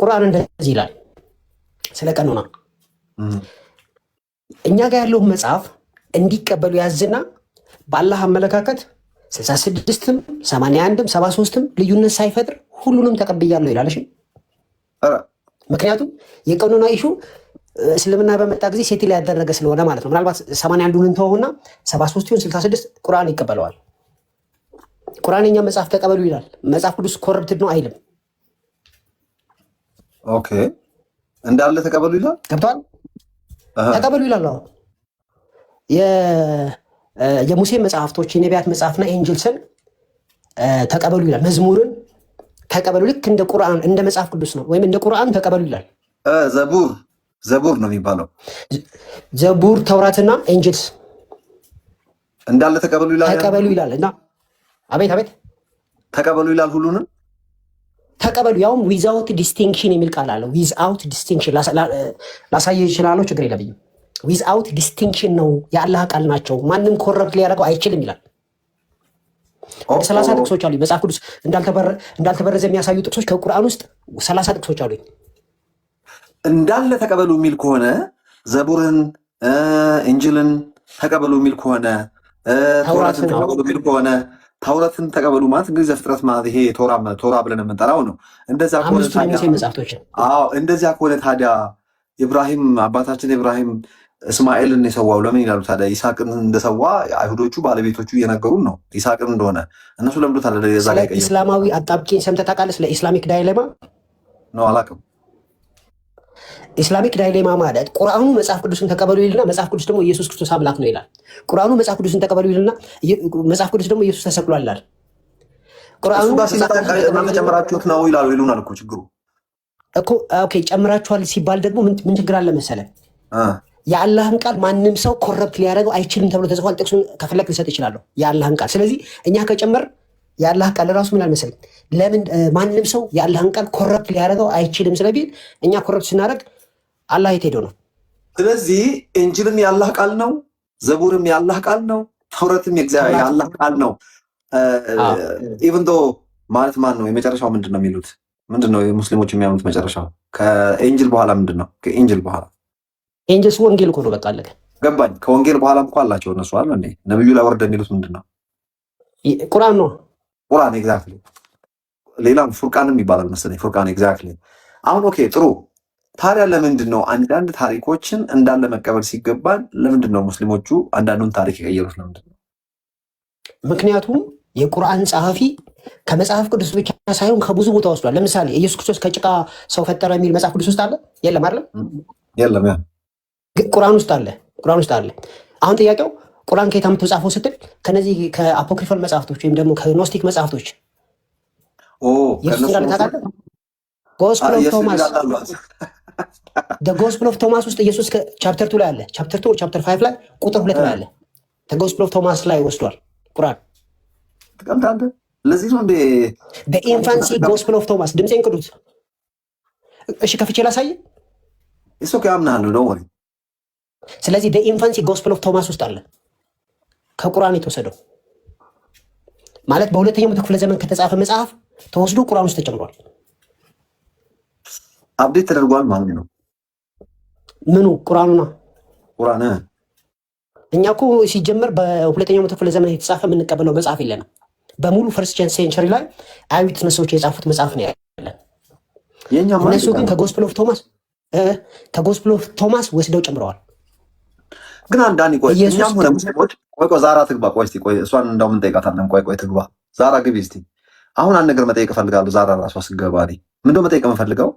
ቁርአን እንደዚህ ይላል ስለ ቀኖና እኛ ጋር ያለው መጽሐፍ እንዲቀበሉ ያዝና በአላህ አመለካከት 66ም 81ም 73ም ልዩነት ሳይፈጥር ሁሉንም ተቀብያለሁ ይላል። እሺ ምክንያቱም የቀኖና ኢሹ እስልምና በመጣ ጊዜ ሴት ላይ ያደረገ ስለሆነ ማለት ነው። ምናልባት 81ዱን እንተውና 73 ይሁን 66 ቁርአን ይቀበለዋል። ቁርአን የኛ መጽሐፍ ተቀበሉ ይላል። መጽሐፍ ቅዱስ ኮረፕትድ ነው አይልም። ኦኬ እንዳለ ተቀበሉ ይላል። ገብቷል? ተቀበሉ ይላል። አሁን የሙሴ መጽሐፍቶች የነቢያት መጽሐፍና ኤንጅልስን ተቀበሉ ይላል። መዝሙርን ተቀበሉ ልክ እንደ ቁርአን እንደ መጽሐፍ ቅዱስ ነው ወይም እንደ ቁርአን ተቀበሉ ይላል። ዘቡር ነው የሚባለው። ዘቡር ተውራትና ኤንጅልስ እንዳለ ተቀበሉ ይላል። ተቀበሉ ይላል እና አቤት አቤት ተቀበሉ ይላል። ሁሉንም ተቀበሉ ያውም ዊዛውት ዲስቲንክሽን የሚል ቃል አለው። ዊዝአውት ዲስቲንክሽን ላሳየ ይችላለሁ፣ ችግር የለብኝም። ዊዝአውት ዲስቲንክሽን ነው፣ የአላህ ቃል ናቸው፣ ማንም ኮረፕት ሊያደርገው አይችልም ይላል። 30 ጥቅሶች አሉ መጽሐፍ ቅዱስ እንዳልተበረዘ የሚያሳዩ ጥቅሶች ከቁርአን ውስጥ 30 ጥቅሶች አሉ። እንዳለ ተቀበሉ የሚል ከሆነ ዘቡርን ኢንጅልን ተቀበሉ የሚል ከሆነ ተውራትን ተቀበሉ የሚል ከሆነ ታውራትን ተቀበሉ ማለት እንግዲህ ዘፍጥረት ማለት ይሄ ቶራ ብለን የምንጠራው ነው። እንደዛ ከሆነ ታዲያ ኢብራሂም አባታችን ኢብራሂም እስማኤልን የሰዋው ለምን ይላሉ ታዲያ? ይስሐቅን እንደሰዋ አይሁዶቹ ባለቤቶቹ እየነገሩን ነው ይስሐቅን እንደሆነ እነሱ ለምዶ ታዲያ ስለ ኢስላማዊ አጣብቂኝ ሰምተህ ታውቃለህ? ስለ ኢስላሚክ ዳይሌማ ነው አላውቅም። ኢስላሚክ ዳይሌማ ማለት ቁርአኑ መጽሐፍ ቅዱስን ተቀበሉ ይልና መጽሐፍ ቅዱስ ደግሞ ኢየሱስ ክርስቶስ አምላክ ነው ይላል። ቁርአኑ መጽሐፍ ቅዱስን ተቀበሉ ይልና መጽሐፍ ቅዱስ ደግሞ ኢየሱስ ተሰቅሏል ይላል። ቁርአኑ እናንተ ጨምራችሁት ነው ይላሉ ይሉናል እኮ ችግሩ እኮ ኦኬ ጨምራችኋል ሲባል ደግሞ ምን ችግር አለ መሰለህ? የአላህን ቃል ማንም ሰው ኮረፕት ሊያደርገው አይችልም ተብሎ ተጽፏል። ጥቅሱን ከፈለክ ልሰጥ እችላለሁ የአላህን ቃል። ስለዚህ እኛ ከጨመር የአላህ ቃል ራሱ ምን አልመሰለኝ ለምን ማንም ሰው የአላህን ቃል ኮረፕት ሊያደርገው አይችልም ስለሚል እኛ ኮረፕት ስናደርግ አላህ የት ሄዶ ነው? ስለዚህ ኢንጂልም የአላህ ቃል ነው፣ ዘቡርም የአላህ ቃል ነው፣ ተውረትም የእግዚአብሔር የአላህ ቃል ነው። ኢቭን ዶ ማለት ማን ነው የመጨረሻው ምንድን ነው የሚሉት? ምንድን ነው የሙስሊሞች የሚያምኑት መጨረሻው ከኢንጂል በኋላ ምንድን ነው? ከኢንጂል በኋላ ኢንጂልስ ወንጌል እኮ ነው። በቃ አለቀ። ገባኝ። ከወንጌል በኋላ እንኳ አላቸው እነሱ አለ እንዴ ነብዩ ላይ ወርደ የሚሉት ምንድን ነው? ቁርአን ነው። ቁርአን ኤግዛክትሊ። ሌላም ፉርቃንም ይባላል መሰለኝ ፉርቃን ኤግዛክትሊ። አሁን ኦኬ ጥሩ። ታዲያ ለምንድን ነው አንዳንድ ታሪኮችን እንዳለ መቀበል ሲገባን ለምንድን ነው ሙስሊሞቹ አንዳንዱን ታሪክ የቀየሩት? ለምንድን ነው? ምክንያቱም የቁርአን ጸሐፊ ከመጽሐፍ ቅዱስ ብቻ ሳይሆን ከብዙ ቦታ ወስዷል። ለምሳሌ ኢየሱስ ክርስቶስ ከጭቃ ሰው ፈጠረ የሚል መጽሐፍ ቅዱስ ውስጥ አለ የለም? አይደለም የለም። ያ ቁርአን ውስጥ አለ። ቁርአን ውስጥ አለ። አሁን ጥያቄው ቁርአን ከየት አምጥቶ ጻፈው ስትል ከነዚህ ከአፖክሪፋል መጽሐፍቶች ወይም ደግሞ ከኖስቲክ መጽሐፍቶች ኢየሱስ እንዳለ ታውቃለህ? ጎስፕል ኦፍ ቶማስ ጎስፕል ኦፍ ቶማስ ውስጥ ኢየሱስ ቻፕተር 2 ላይ አለ። ቻፕተር 2 ቻፕተር 5 ላይ ቁጥር 2 ላይ አለ። ጎስፕል ኦፍ ቶማስ ላይ ወስዷል ቁርአን። ተቀምጣለህ። ለዚህ ነው እንደ በኢንፋንሲ ጎስፕል ኦፍ ቶማስ ድምጼን ቅዱት። እሺ ከፍቼ ላሳይ። እሱ ከአምናለሁ ነው ወይ? ስለዚህ በኢንፋንሲ ጎስፕል ኦፍ ቶማስ ውስጥ አለ ከቁርአን የተወሰደው ማለት በሁለተኛው መቶ ክፍለ ዘመን ከተጻፈ መጽሐፍ ተወስዶ ቁርአን ውስጥ ተጨምሯል። አፕዴት ተደርጓል ማለት ነው። ምኑ? ቁርአኑ ነው። ቁርአን እኛ እኮ ሲጀመር በሁለተኛው መቶ ክፍለ ዘመን የተጻፈ የምንቀበለው መጽሐፍ የለንም። በሙሉ ፈርስት ሴንቸሪ ላይ አይሁድ ነሶች የጻፉት መጽሐፍ ነው ያለን። እነሱ ግን ከጎስፕል ኦፍ ቶማስ ወስደው ጨምረዋል። ግን አንዳንድ ቆይ እኛም ሆነ ሙስሊሞች ቆይ ዛራ ትግባ። ቆይ እስቲ ቆይ እሷን እንዳውም እንጠይቃታለን። ቆይ ትግባ ዛራ ግቢ እስቲ። አሁን አንድ ነገር መጠየቅ እፈልጋለሁ። ዛራ ራሷ ስገባ ምንድነው መጠየቅ የምፈልገው?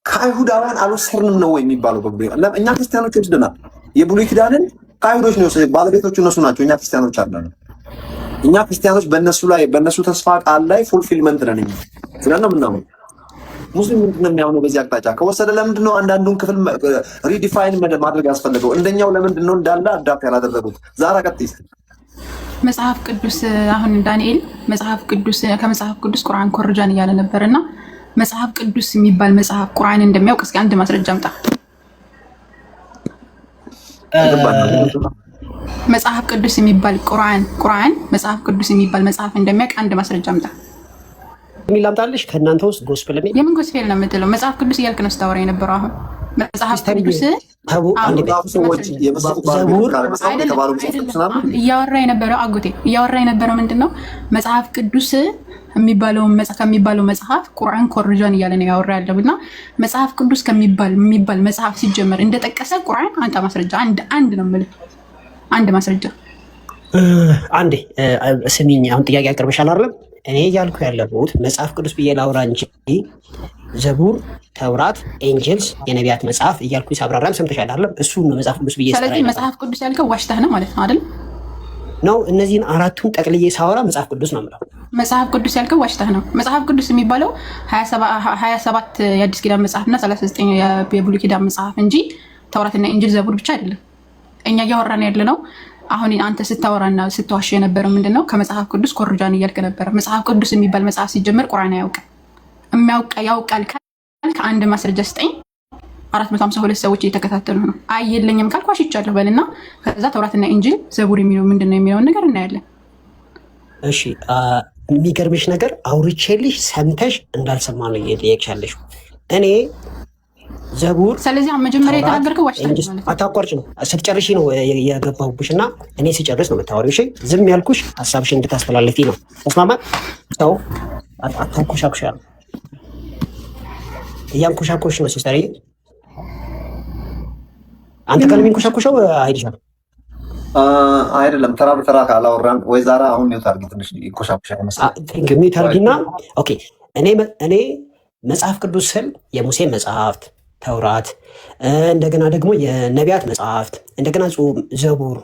ከአይሁዳውያን አልወሰርንም ነው የሚባለው? እኛ ክርስቲያኖች ወስደናል። የብሉይ ኪዳንን ከአይሁዶች ነው የወሰዱት። ባለቤቶቹ እነሱ ናቸው። እኛ ክርስቲያኖች አለን። እኛ ክርስቲያኖች በእነሱ ተስፋ ቃል ላይ ፉልፊልመንት ነን። እኛ ስለና ምናምን ሙስሊም ምንድን ነው የሚያምነው በዚህ አቅጣጫ ከወሰደ ለምንድን ነው አንዳንዱን ክፍል ሪዲፋይን ማድረግ ያስፈልገው? እንደኛው ለምንድን ነው እንዳለ አዳፕት ያላደረጉት? ዛራ ቀጥይስ። መጽሐፍ ቅዱስ አሁን ዳንኤል ከመጽሐፍ ቅዱስ ቁርአን ኮርጃን እያለ ነበርና መጽሐፍ ቅዱስ የሚባል መጽሐፍ ቁርአን እንደሚያውቅ እስኪ አንድ ማስረጃ አምጣ። መጽሐፍ ቅዱስ የሚባል ቁርአን መጽሐፍ ቅዱስ የሚባል መጽሐፍ እንደሚያውቅ አንድ ማስረጃ አምጣ። የሚል ላምጣልሽ ከእናንተ ውስጥ ጎስፔል የሚል የምን ጎስፔል ነው የምትለው? መጽሐፍ ቅዱስ እያልክ ነው ስታወራ የነበረው። አሁን መጽሐፍ ቅዱስ እያወራ የነበረው አጎቴ እያወራ የነበረው ምንድን ነው? መጽሐፍ ቅዱስ ከሚባለው መጽሐፍ ቁርአን ኮርጃን እያለ ነው ያወራ ያለው እና መጽሐፍ ቅዱስ የሚባል መጽሐፍ ሲጀመር እንደጠቀሰ ቁርአን አንተ ማስረጃ አንድ ነው የምልህ። አንድ ማስረጃ አንዴ ስሚኝ። አሁን ጥያቄ አቅርበሻል አይደለም? እኔ እያልኩ ያለሁት መጽሐፍ ቅዱስ ብዬ ላውራ እንጂ ዘቡር፣ ተውራት፣ ኤንጀልስ የነቢያት መጽሐፍ እያልኩ ሳብራራም ሰምተሻል አይደለም? እሱ ነው መጽሐፍ ቅዱስ ብዬ። ስለዚህ መጽሐፍ ቅዱስ ያልከው ዋሽተህ ነው ማለት ነው አይደል? ነው እነዚህን አራቱን ጠቅልዬ ሳወራ መጽሐፍ ቅዱስ ነው የምለው። መጽሐፍ ቅዱስ ያልከው ዋሽተህ ነው። መጽሐፍ ቅዱስ የሚባለው 27 የአዲስ ኪዳን መጽሐፍና 39 የብሉይ ኪዳን መጽሐፍ እንጂ ተውራትና ኢንጂል ዘቡር ብቻ አይደለም። እኛ እያወራን ያለ ነው አሁን አንተ ስታወራና ስትዋሽ የነበረው ምንድነው? ከመጽሐፍ ቅዱስ ኮርጃን እያልክ ነበረ። መጽሐፍ ቅዱስ የሚባል መጽሐፍ ሲጀመር ቁርአን ያውቃል ከአንድ ማስረጃ ስጠኝ። 452 ሰዎች እየተከታተሉ ነው። አይ የለኝም ካልኩ ዋሽቻለሁ በልና ከዛ ተውራትና ኢንጂል ዘቡር የሚለው ምንድነው የሚለውን ነገር እናያለን። እሺ የሚገርምሽ ነገር አውርቼልሽ ሰምተሽ እንዳልሰማ ነው እየጠየቅሻለሽ። እኔ ዘቡር ስለዚህ አሁን መጀመሪያ የተናገርከው ዋሽታለሽ ማለት ነው። አታቋርጭ ነው ስትጨርሺ ነው የገባሁብሽ እና እኔ ስጨርስ ነው የምታወሪው። እሺ ዝም ያልኩሽ ሀሳብሽን እንድታስተላልፊ ነው። ተስማማን? ሰው አታንኮሻኩሽ ያለ እያንኮሻኮሽ ነው ሲስተር። አንተ ቀን የሚንኮሻኮሸው አይዲሻል አይደለም። ተራ በተራ ካላወራን ወይ ዛራ አሁን ሚውት አድርጊ። ትንሽ ይንኮሻኮሻል መሰለኝ። ሚውት አድርጊና ኦኬ። እኔ መጽሐፍ ቅዱስ ስል የሙሴ መጽሐፍት፣ ተውራት፣ እንደገና ደግሞ የነቢያት መጽሐፍት፣ እንደገና ዘቡር፣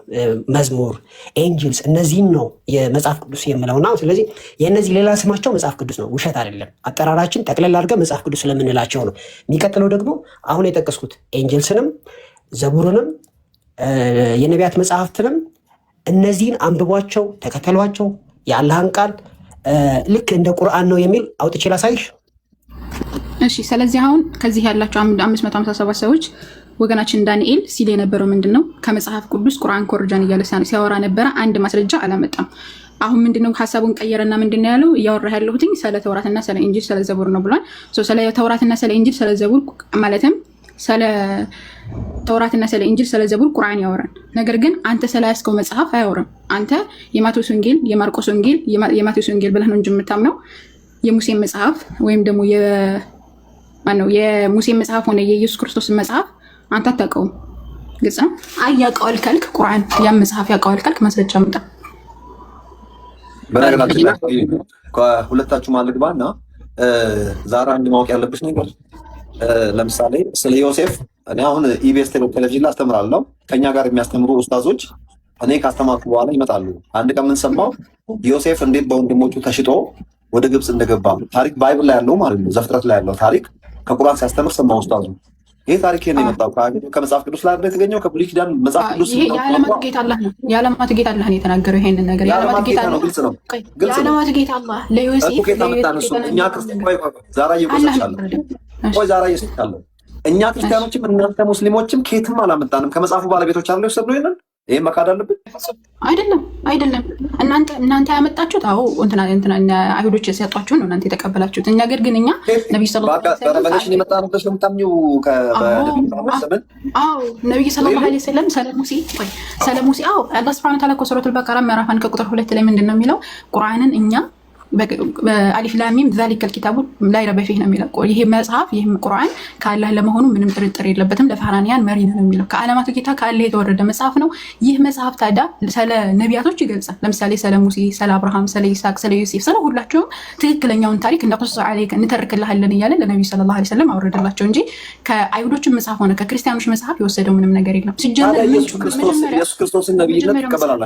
መዝሙር፣ ኤንጅልስ እነዚህን ነው የመጽሐፍ ቅዱስ የምለውና ስለዚህ የእነዚህ ሌላ ስማቸው መጽሐፍ ቅዱስ ነው፣ ውሸት አይደለም። አጠራራችን ጠቅለል አድርገን መጽሐፍ ቅዱስ ስለምንላቸው ነው። የሚቀጥለው ደግሞ አሁን የጠቀስኩት ኤንጅልስንም ዘቡርንም የነቢያት መጽሐፍትንም እነዚህን አንብቧቸው፣ ተከተሏቸው። የአላህን ቃል ልክ እንደ ቁርአን ነው የሚል አውጥቼ ላሳይሽ። እሺ ስለዚህ አሁን ከዚህ ያላቸው 557 ሰዎች ወገናችን ዳንኤል ሲል የነበረው ምንድን ነው? ከመጽሐፍ ቅዱስ ቁርአን ኮርጃን እያለ ሲያወራ ነበረ። አንድ ማስረጃ አላመጣም። አሁን ምንድነው ሀሳቡን ቀየረና ምንድነው ያለው? እያወራ ያለሁትኝ ስለ ተውራትና ስለ ኢንጂል ስለ ዘቡር ነው ብሏል። ስለ ተውራትና ስለ ኢንጂል ስለ ዘቡር ማለትም ስለ ተውራትና ስለ ኢንጂል ስለ ዘቡር ቁርአን ያወራል። ነገር ግን አንተ ስለያዝከው መጽሐፍ አያወራም። አንተ የማቴዎስ ወንጌል፣ የማርቆስ ወንጌል፣ የማቴዎስ ወንጌል ብለህ ነው እንጂ የምታምነው የሙሴ መጽሐፍ ወይም ደግሞ የሙሴ መጽሐፍ ሆነ የኢየሱስ ክርስቶስን መጽሐፍ አንተ አታውቀውም። ግልጽ ነው። አይ ያውቀዋል ካልክ ቁርአን ያ መጽሐፍ ያውቀዋል ካልክ ማስረጃ አምጣ። በነገራችን ላይ ከሁለታችሁ ማልግባና ዛሬ አንድ ማወቅ ያለብሽ ነገር ለምሳሌ ስለ ዮሴፍ እኔ አሁን ኢቢኤስ ቴሌቪዥን ላይ አስተምራለሁ። ከኛ ጋር የሚያስተምሩ ኡስታዞች እኔ ካስተማርኩ በኋላ ይመጣሉ። አንድ ቀን ምን ሰማሁ? ዮሴፍ እንዴት በወንድሞቹ ተሽጦ ወደ ግብፅ እንደገባ ታሪክ ባይብል ላይ ያለው ማለት ነው፣ ዘፍጥረት ላይ ያለው ታሪክ ከቁርአን ሲያስተምር ሰማሁ ኡስታዙ። ይሄ ታሪክ ነው የመጣው ከመጽሐፍ ቅዱስ ላይ አይደል የተገኘው? ከብሉይ ኪዳን መጽሐፍ ቅዱስ ይሄ የዓለማት ጌታ አላህ ነው። የዓለማት ጌታ አላህ ነው የተናገረው ይሄንን ነገር። የዓለማት ጌታ ነው። ግልጽ ነው። የዓለማት ጌታ አላህ ለዮሴፍ እኛ ክርስቲያኖች ዛራ እየቆሰቻለሁ ዛራ እየሰጣለሁ። እኛ ክርስቲያኖችም እናንተ ሙስሊሞችም ከየትም አላመጣንም። ከመጽሐፉ ባለቤቶች አለው ይሰብሉ ይሄንን ይሄ መካድ አለብን አይደለም። እናንተ ያመጣችሁት አዎ እንትና አይሁዶች የሰጧችሁ ነው እናንተ የተቀበላችሁት። እኛ ግን እኛ ነብይ ሰለላሁ ዐለይሂ ወሰለም በረቨሌሽን የመጣ ነው ብለሽ ነው የምታምኚው? ነብይ ሰለላሁ ዐለይሂ ወሰለም ስለ ሙሴ አላህ ሱብሓነሁ ወተዓላ ሱረቱል በቀራ ምዕራፍ 1 ቁጥር 2 ላይ ምንድን ነው የሚለው? ቁርአንን እኛ አሊፍ ላም ሚም ዛሊከል ኪታቡ ላ ረይበ ፊህ ነው የሚለው። ይሄ መጽሐፍ ይሄ ቁርአን ከአላህ ለመሆኑ ምንም ጥርጥር የለበትም፣ ለፋራንያን መሪ ነው የሚለው። ከዓለማቱ ጌታ ከአላህ የተወረደ መጽሐፍ ነው። ይህ መጽሐፍ ታዲያ ስለ ነቢያቶች ይገልጻል። ለምሳሌ ስለ ሙሴ፣ ስለ አብርሃም፣ ስለ ይስሐቅ፣ ስለ ዮሴፍ፣ ስለ ሁላቸውም ትክክለኛውን ታሪክ እንደቁስ አለይከ እንተርክልሃለን እያለ ለነብዩ ሰለላሁ ዐለይሂ ወሰለም አወረደላቸው እንጂ ከአይሁዶች መጽሐፍ ሆነ ከክርስቲያኖች መጽሐፍ የወሰደው ምንም ነገር የለም። ሲጀመር ኢየሱስ ክርስቶስን ነብይነት ይቀበላል።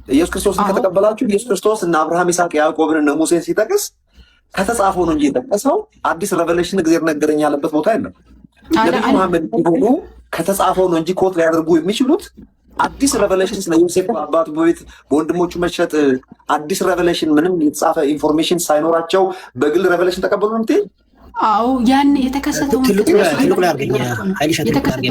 ኢየሱስ ክርስቶስን ከተቀበላችሁ ኢየሱስ ክርስቶስ እና አብርሃም፣ ይስሐቅ፣ ያዕቆብን እና ሙሴን ሲጠቅስ ከተጻፈው ነው እንጂ የጠቀሰው አዲስ ሬቨሌሽን እግዚአብሔር ነገረኝ ያለበት ቦታ የለም። ነብዩ መሐመድ ሆኖ ከተጻፈው ነው እንጂ ኮት ሊያደርጉ የሚችሉት አዲስ ሬቨሌሽን ስለ ዮሴፍ አባቱ በቤት በወንድሞቹ መሸጥ አዲስ ሬቨሌሽን ምንም የተጻፈ ኢንፎርሜሽን ሳይኖራቸው በግል ሬቨሌሽን ተቀበሉ ነው እንዴ? አዎ ያን የተከሰተውን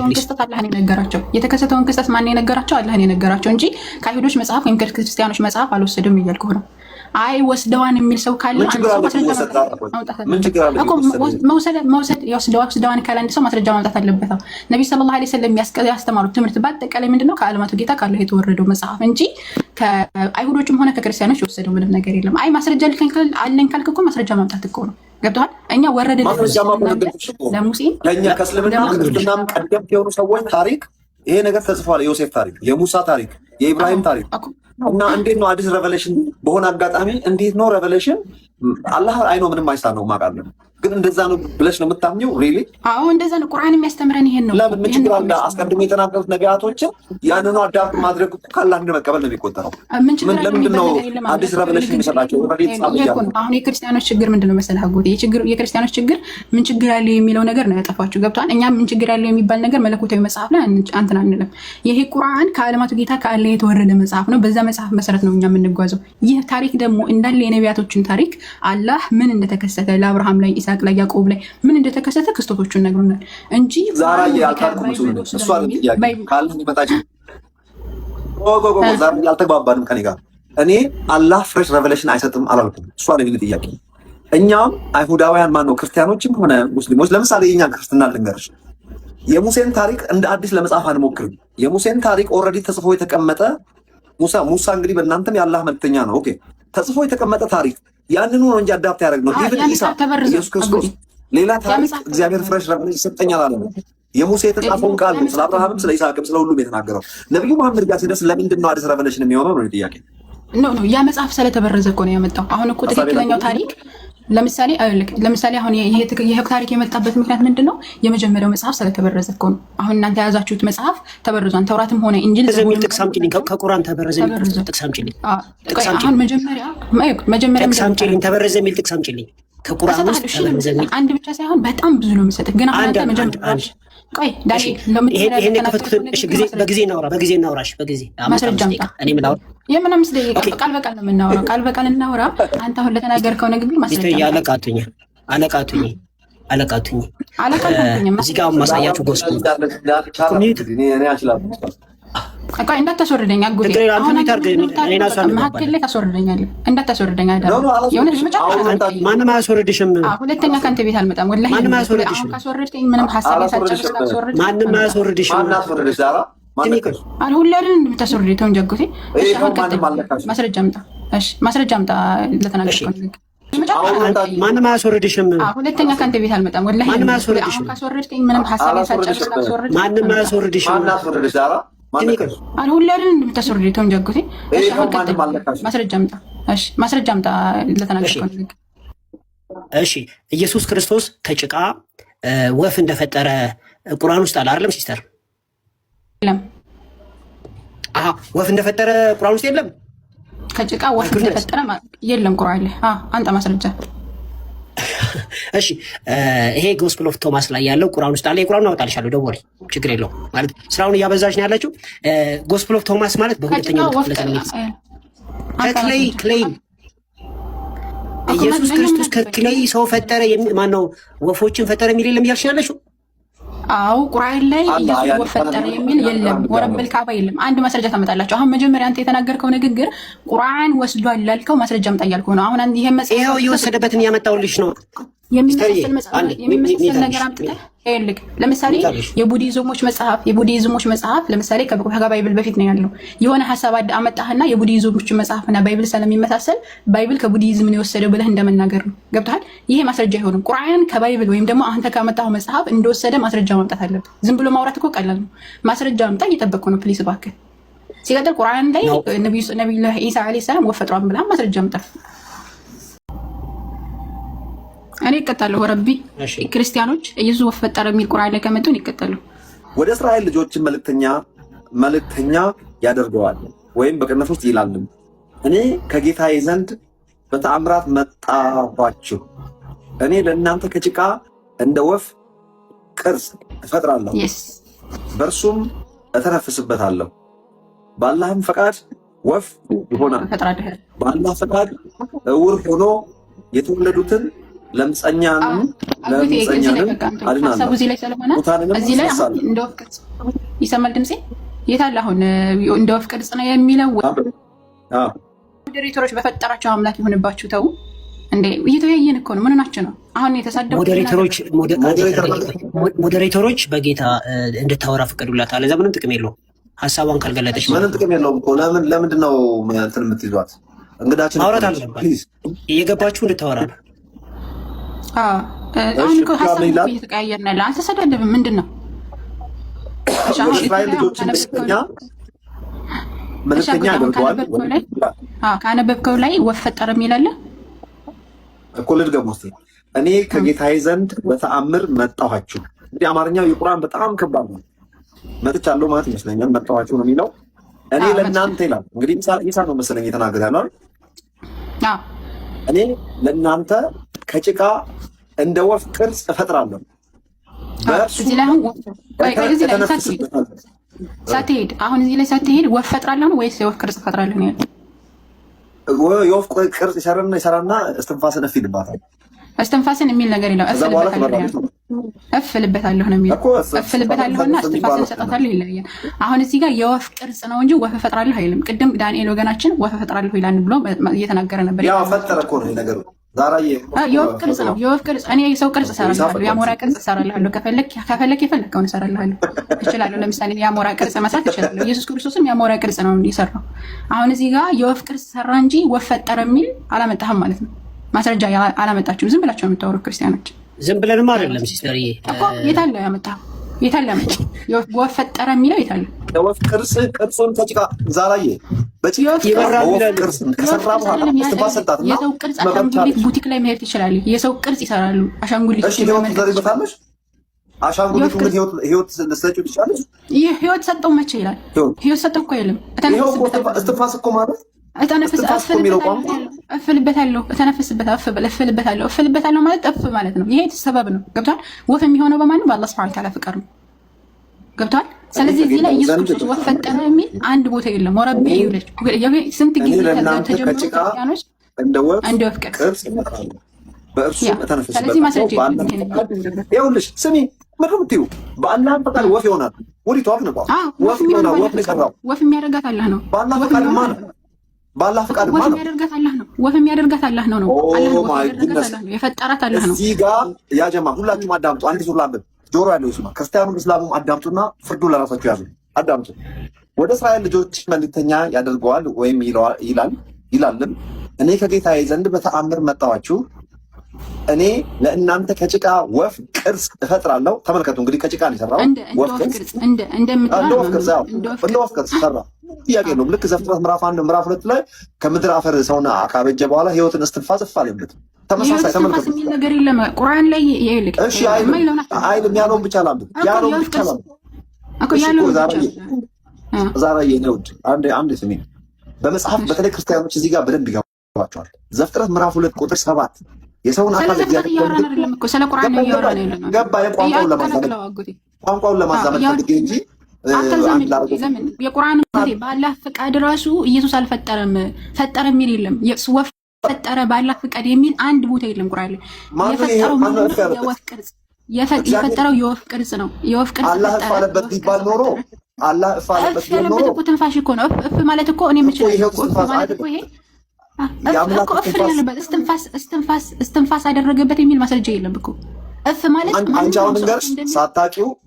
ክስተት አላህ ነው የነገራቸው። የተከሰተውን ክስተት ማን የነገራቸው? አላህ ነው የነገራቸው እንጂ ከአይሁዶች መጽሐፍ ወይም ከክርስቲያኖች መጽሐፍ አልወሰደም እያልኩ ነው። አይ ወስደዋን የሚል ሰው ካለ ወስደዋን ካለ አንድ ሰው ማስረጃ ማምጣት አለበት። ነብዩ ሰለላሁ ዐለይሂ ወሰለም ያስተማሩት ትምህርት በአጠቃላይ ምንድነው? ከዓለማቱ ጌታ ካለው የተወረደው መጽሐፍ እንጂ ከአይሁዶችም ሆነ ከክርስቲያኖች የወሰደው ምንም ነገር የለም። አይ ማስረጃ አለኝ ካልክ እኮ ማስረጃ ማምጣት እኮ ነው። ገብቶሃል? እኛ ወረደ ለሙሴ ለኛ ከእስልምና ክርስትናም ቀደምት የሆኑ ሰዎች ታሪክ ይሄ ነገር ተጽፏል። የዮሴፍ ታሪክ፣ የሙሳ ታሪክ፣ የኢብራሂም ታሪክ እና እንዴት ነው አዲስ ሬቨሌሽን በሆነ አጋጣሚ እንዴት ነው ሬቨሌሽን አላህ አይኖ ምንም አይሳነው ማቃለን ግን እንደዛ ነው ብለሽ ነው የምታምኚው? ሪሊ? አዎ እንደዛ ነው። ቁርአን የሚያስተምረን ይሄን ነው። ለምን ምን ችግር አለ? አስቀድሞ የተናገሩት ነቢያቶችን ያንኑ አዳፕት ማድረግ እኮ ካላህ እንደመቀበል ነው የሚቆጠረው። ለምንድን ነው አዲስ ሬቨሌሽን የሚሰጣቸው? አሁን የክርስቲያኖች ችግር ምንድነው መሰለህ አጎቴ? የክርስቲያኖች ችግር ምን ችግር አለ የሚለው ነገር ነው ያጠፋችሁ። ገብቷል? እኛ ምን ችግር አለ የሚባል ነገር መለኮታዊ መጽሐፍ ላይ አንተን አንልም። ይሄ ቁርአን ከዓለማቱ ጌታ ከአላህ የተወረደ መጽሐፍ ነው። በዛ መጽሐፍ መሰረት ነው እኛ የምንጓዘው። ይህ ታሪክ ደግሞ እንዳለ የነቢያቶችን ታሪክ አላህ ምን እንደተከሰተ ለአብርሃም ላይ ላይ ያዕቆብ ላይ ምን እንደተከሰተ ክስተቶቹን ነግሮናል እንጂ ዛራ ያልተግባባንም ከኔ ጋር እኔ አላህ ፍሬሽ ሬቨሌሽን አይሰጥም አላልኩም። እሷ ነው የሚል ጥያቄ። እኛም አይሁዳውያን ማነው ክርስቲያኖችም ሆነ ሙስሊሞች ለምሳሌ የኛን ክርስትና ልንገርሽ፣ የሙሴን ታሪክ እንደ አዲስ ለመጻፍ አንሞክርም። የሙሴን ታሪክ ኦልሬዲ ተጽፎ የተቀመጠ ሙሳ እንግዲህ በእናንተም የአላህ መልክተኛ ነው። ኦኬ ተጽፎ የተቀመጠ ታሪክ ያንኑ ነው እንጂ አዳፕት ያደረግነው። ኢቭን ኢየሱስ ክርስቶስ ሌላ ታሪክ እግዚአብሔር ፍሬሽ ሬቨሌሽን ይሰጠኛል አለ። የሙሴ የተጻፈውን ቃል ነው ስለ አብርሃምም ስለ ይስሐቅም ስለ ሁሉም የተናገረው። ነብዩ መሐመድ ጋር ሲደርስ ለምንድን ነው አዲስ ሬቨሌሽን የሚሆነው ነው ጥያቄ። ኖ ያ መጽሐፍ ስለተበረዘ እኮ ነው ያመጣው። አሁን እኮ ትክክለኛው ታሪክ ለምሳሌ አሁን ይሄ ታሪክ የመጣበት ምክንያት ምንድን ነው? የመጀመሪያው መጽሐፍ ስለተበረዘ እኮ ነው። አሁን እናንተ የያዛችሁት መጽሐፍ ተበርዟን። ተውራትም ሆነ እንጂል ጥቅስ አምጪልኝ። ከቁርአን ተበረዘ የሚል ጥቅስ አምጪልኝ። አሁን መጀመሪያ ተበረዘ የሚል ጥቅስ አምጪልኝ። ከቁርአን ውስጥ ተበረዘ የሚል አንድ ብቻ ሳይሆን በጣም ብዙ ነው የምሰጥህ። ግን አሁን አንተ መጀመሪያ ቆይ ዳኒ ይሄን ከፈትኩት በጊዜ እናውራ። በጊዜ ማስረጃ አምጣ። እኔ ምን አውራ የምን 5 ደቂቃ ቃል በቃል ነው የምናወራው። ቃል በቃል እናውራ። አንተ አሁን ለተናገርከው ንግግር ማስረጃ አለቃቱኝ እዚህ ጋር ማሳያችሁ ጎስኩ ቆይ እንዳታስወርደኝ አጎቴ። አሁን መሀከል ላይ ታስወርደኛለህ። እንዳታስወርደኝ አይደለም። ማንም አያስወርድሽም። ሁለተኛ ከአንተ ቤት አልመጣም። ወላሂ አሁን ካስወረድከኝ ምንም ሀሳብ ሳጨርስ ካስወረድከኝ ማንም አያስወርድሽም። ሁሌ አይደል እንደምታስወርደኝ? ተው እንጂ አጎቴ። እሺ አሁን ማስረጃ አምጣ። እሺ ማስረጃ አምጣ ለተናገርከው ንግግር። ማንም አያስወርድሽም። ሁለተኛ ከአንተ ቤት አልመጣም። ወላሂ አሁን ካስወረድከኝ ምንም ሀሳብ ሳጨርስ ካስወረድከኝ ማንም አያስወርድሽም። ሁሌ አይደል እንደምታስወርደኝ? ተው እንጂ አጎቴ። እሺ አሁን ማስረጃ አምጣ። እሺ ማስረጃ አምጣ ለተናገርከው ንግግር። እሺ ኢየሱስ ክርስቶስ ከጭቃ ወፍ እንደፈጠረ ቁርአን ውስጥ አለ አይደለም ሲስተር? የለም። ወፍ እንደፈጠረ ቁርአን ውስጥ የለም። ከጭቃ ወፍ እንደፈጠረ የለም ቁርአን ላይ። አንተ ማስረጃ። እሺ ይሄ ጎስፕል ኦፍ ቶማስ ላይ ያለው ቁርአን ውስጥ አለ። የቁርአኑን አወጣልሻለሁ፣ ደውሪ፣ ችግር የለውም። ማለት ስራውን እያበዛሽ ነው ያለችው። ጎስፕል ኦፍ ቶማስ ማለት በሁለተኛው ክፍለ ዘመን ክሌይ ኢየሱስ ክርስቶስ ከክሌይ ሰው ፈጠረ ማነው ወፎችን ፈጠረ የሚል የለም እያልሽ ያለሽው? አዎ ቁርአን ላይ ኢየሱስ ወፍ ፈጠረ የሚል የለም። ወረበል ካባ የለም። አንድ ማስረጃ ታመጣላችሁ። አሁን መጀመሪያ አንተ የተናገርከው ንግግር ቁርአን ወስዷል ላልከው ማስረጃ አምጣ እያልከው ነው። አሁን ይሄ መጽሐፍ ይሄው እየወሰደበትን ያመጣውልሽ ነው። የሚመስል ነገር አምጥተህ ይልክ። ለምሳሌ የቡዲዝሞች መጽሐፍ ለምሳሌ ከባይብል በፊት ነው ያለው። የሆነ ሐሳብ አመጣህና የቡዲዝሞች መጽሐፍና ባይብል ስለሚመሳሰል ባይብል ከቡዲዝም ነው የወሰደው ብለህ እንደመናገር ነው። ገብቶሃል? ይሄ ማስረጃ አይሆንም። ቁርአን ከባይብል ወይም ደግሞ አንተ ካመጣው መጽሐፍ እንደወሰደ ማስረጃ ማምጣት አለብህ። ዝም ብሎ ማውራት እኮ ቀላል ነው። ማስረጃ አምጣ፣ እየጠበቅኩ ነው ፕሊስ እባክህ። ሲቀጥል ቁርአን ላይ ነብዩላህ ኢሳ አለይሂ ሰላም ወፍ ፈጥሯል ብለህ ማስረጃ አምጣ። እኔ እቀጣለሁ። ረቢ ክርስቲያኖች ኢየሱስ ወፍ ፈጠረ የሚል ቁርአን ላይ ከመጡን ይቀጣሉ። ወደ እስራኤል ልጆችን መልእክተኛ ያደርገዋል ወይም በቅንፍ ውስጥ ይላል፣ እኔ ከጌታዬ ዘንድ በተአምራት መጣኋችሁ። እኔ ለእናንተ ከጭቃ እንደ ወፍ ቅርጽ እፈጥራለሁ፣ በእርሱም እተነፍስበታለሁ። በአላህም ፈቃድ ወፍ ይሆናል። በአላህ ፈቃድ እውር ሆኖ የተወለዱትን ለምጸኛንም አድናለሁ። እዚህ ላይ እንደ ወፍ ቅርጽ ይሰማል ድምጼ። የት አለ አሁን እንደ ወፍ ቅርጽ ነው የሚለው? ሞዴሬተሮች በፈጠራቸው አምላክ ይሆንባችሁ ተው እንዴ! እየተወያየን እኮ ነው። ምን ናቸው ነው አሁን የተሳደቡ ሞዴሬተሮች በጌታ እንድታወራ ፈቀዱላት። አለዛ ምንም ጥቅም የለውም። ሀሳቧን ካልገለጠች ምንም ጥቅም የለውም እኮ። ለምንድን ነው እንትን የምትይዟት? እንግዳችን ማውራት አለባት። እየገባችሁ እንድታወራ ነው። አሁን እኮ ሀሳብ እየተቀያየርን ያለ አልተሰዳደብም። ምንድን ነው እስራኤል ልጆችን መልእክተኛ ያደርገዋል። ካነበብከው ላይ ወፍ ፈጠረ የሚል አለ እኮ። ልድገም ውስጥ እኔ ከጌታዬ ዘንድ በተአምር መጣኋችሁ። እንግዲህ አማርኛው የቁርአን በጣም ከባድ ነው። መጥቻለሁ ማለት ይመስለኛል። መጣኋችሁ ነው የሚለው። እኔ ለእናንተ ይላል። እንግዲህ ኢሳ ነው መሰለኝ የተናገረ ያለው። እኔ ለእናንተ ከጭቃ እንደ ወፍ ቅርጽ እፈጥራለሁ። ሳትሄድ አሁን እዚህ ላይ ሳትሄድ ወፍ ፈጥራለሁ ነው ወይስ የወፍ ቅርጽ እፈጥራለሁ ነው ያለው? የወፍ ቅርጽ ይሰራና እስትንፋስን እፍ ይልባታል። እስትንፋስን የሚል ነገር የለው። እፍልበታለሁ ነው የሚለው። እፍልበታለሁና እስትንፋስን እሰጣታለሁ ይለያል። አሁን እዚህ ጋር የወፍ ቅርጽ ነው እንጂ ወፍ እፈጥራለሁ አይልም። ቅድም ዳንኤል ወገናችን ወፍ እፈጥራለሁ ይላል ብሎ እየተናገረ ነበር። ያው ፈጠረ እኮ ነው ነገሩ። የወፍ ቅርጽ ነው። የወፍ ቅርጽ እኔ የሰው ቅርጽ እሰራለሁ፣ የአሞራ ቅርጽ እሰራለሁ። ከፈለክ የፈለከውን እሰራለሁ እችላለሁ። ለምሳሌ የአሞራ ቅርጽ መስራት እችላለሁ። ኢየሱስ ክርስቶስም የአሞራ ቅርጽ ነው የሰራው። አሁን እዚህ ጋር የወፍ ቅርጽ ሰራ እንጂ ወፍ ፈጠረ የሚል አላመጣህም ማለት ነው። ማስረጃ አላመጣችሁም። ዝም ብላችሁ ነው የምታወሩት ክርስቲያኖች። ዝም ብለንማ አይደለም ሲስተርዬ እኮ የታለ ያመጣው? የታለ ያመጣው? ወፍ ፈጠረ የሚለው የታለ? የወፍ ቅርጹን ከጭቃ ዛራዬ የሰው ቅርጽ አሻንጉሊት ቡቲክ ላይ መሄድ ትችላለህ። የሰው ቅርጽ ይሰራሉ። አሻንጉሊት አሻንጉሊቱ ምን ህይወት ልትሰጪው ትችላለች? ይህ ህይወት ሰጠው መቼ ይላል? ህይወት ሰጠው እኮ የለም። እስትንፋስ እኮ ማለት እፍልበታለሁ ማለት እፍ ማለት ነው። ይሄ ሰበብ ነው። ገብቷል? ወፍ የሚሆነው በማንም በአላህ ሱብሓነሁ ወተዓላ ፍቃድ ነው። ገብቷል? ስለዚህ እዚህ ላይ ኢየሱስ ክርስቶስ ወፍ ፈጠረ የሚል አንድ ቦታ የለም። ወረቢ ይውለድ ስንት ጊዜ ተጀምሮ ክርስቲያኖች እንደ ወፍ ቅርጽ በእርሱ ተነፈሰ። ስለዚህ ማስረጃ ይኸውልሽ ስሚ ምንም ትዩ በአላህ ፈቃድ ወፍ ይሆናል። ወዲህ ተዋፍ ነው ወፍ ይሆናል። ወፍ ነው ወፍ የሚያደርጋት አላህ ነው። በአላህ ፈቃድ ማለት በአላህ ፈቃድ ወፍ የሚያደርጋት አላህ ነው። ወፍ የሚያደርጋት አላህ ነው። አላህ ወፍ የሚያደርጋት አላህ ነው። የፈጠራት አላህ ነው። እዚህ ጋር ያ ጀማ ሁላችሁም አዳምጡ። አንድ ሱራ አንብብ። ጆሮ ያለው ይስማ። ክርስቲያኑም እስላሙም አዳምጡና ፍርዱ ለራሳችሁ ያዙ። አዳምጡ። ወደ እስራኤል ልጆች መልእክተኛ ያደርገዋል ወይም ይላልም እኔ ከጌታዬ ዘንድ በተአምር መጣኋችሁ። እኔ ለእናንተ ከጭቃ ወፍ ቅርጽ እፈጥራለሁ። ተመልከቱ እንግዲህ ከጭቃ ነው የሰራው። ወፍ ቅርጽ እንደ ወፍ ቅርጽ ሰራ። ጥያቄ ነው። ልክ ዘፍጥረት ምዕራፍ 1 ምዕራፍ 2 ላይ ከምድር አፈር ሰውን ካበጀ በኋላ ህይወትን እስትንፋስ እፋለበት። ተመሳሳይ ተመልከቱ። የሚል ነገር የለም ቁርአን ላይ ይልክ። እሺ አይልም ያለውን ብቻ ላምጥ። ያለውን ብቻ ላምጥ እኮ ያለውን ዛሬ የነውድ አንድ ስሚ በመጽሐፍ በተለይ ክርስቲያኖች እዚህ ጋር በደንብ ይገባቸዋል። ዘፍጥረት ምዕራፍ 2 ቁጥር 7 የሰውን አካል ስለ ቁርአን ነው እያወራን ያለነው። ገባ ቋንቋውን ለማዛመድ ፈልጌ እንጂ የቁርአን በአላህ ፍቃድ ራሱ ኢየሱስ አልፈጠረም። ፈጠረ የሚል የለም። ወፍ ፈጠረ በአላህ ፍቃድ የሚል አንድ ቦታ የለም ቁርአን ላይ። የፈጠረው የወፍ ቅርጽ የፈጠረው የወፍ ቅርጽ ነው። የወፍ ቅርጽ አላህ እፋለበት ቢባል ኖሮ አላህ እፋለበት ቢባል ኖሮ እኮ ትንፋሽ እኮ ነው። እፍ ማለት እኮ እኔ የምችለው ማለት እኮ ይሄ እስትንፋስ አደረገበት የሚል ማስረጃ የለም እኮ። እፍ ማለት አንቺ አሁን እንገርሽ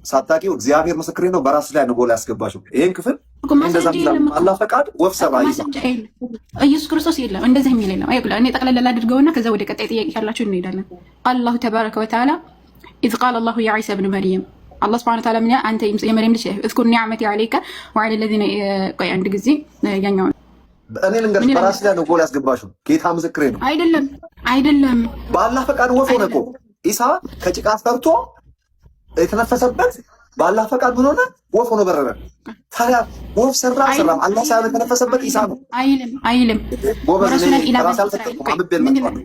ሳታቂው እግዚአብሔር ምስክሬ ነው። በራስ ላይ ነው ጎል ያስገባሽው ይሄን ክፍል እንደዛ አላህ ፈቃድ ወፍ ሰራ ኢየሱስ ክርስቶስ የለም እንደዚህ የሚል የለም። አይቁላ እኔ ጠቅለል አድርገውና ከዛ ወደ ቀጣይ ጥያቄ ካላችሁ እንሄዳለን። አላሁ ተባረከ ወተዓላ إذ قال الله يا عيسى ابن مريم الله سبحانه وتعالى من أنت يا مريم ليش اذكر نعمتي عليك وعلى الذين ቆይ አንድ ጊዜ ያኛው እኔ ልንገርሽ በራስ ላይ ነው ጎል ያስገባሽው። ጌታ ምስክሬ ነው። አይደለም በአላህ ፈቃድ ወፍ ሆነ እኮ ኢሳ ከጭቃ ሰርቶ የተነፈሰበት በአላህ ፈቃድ ምን ሆነ? ወፍ ሆኖ በረረ። ታዲያ ወፍ ሰራ አላህ ሳይሆን የተነፈሰበት ኢሳ ነው። አይልም ወረሱለን ኢላባ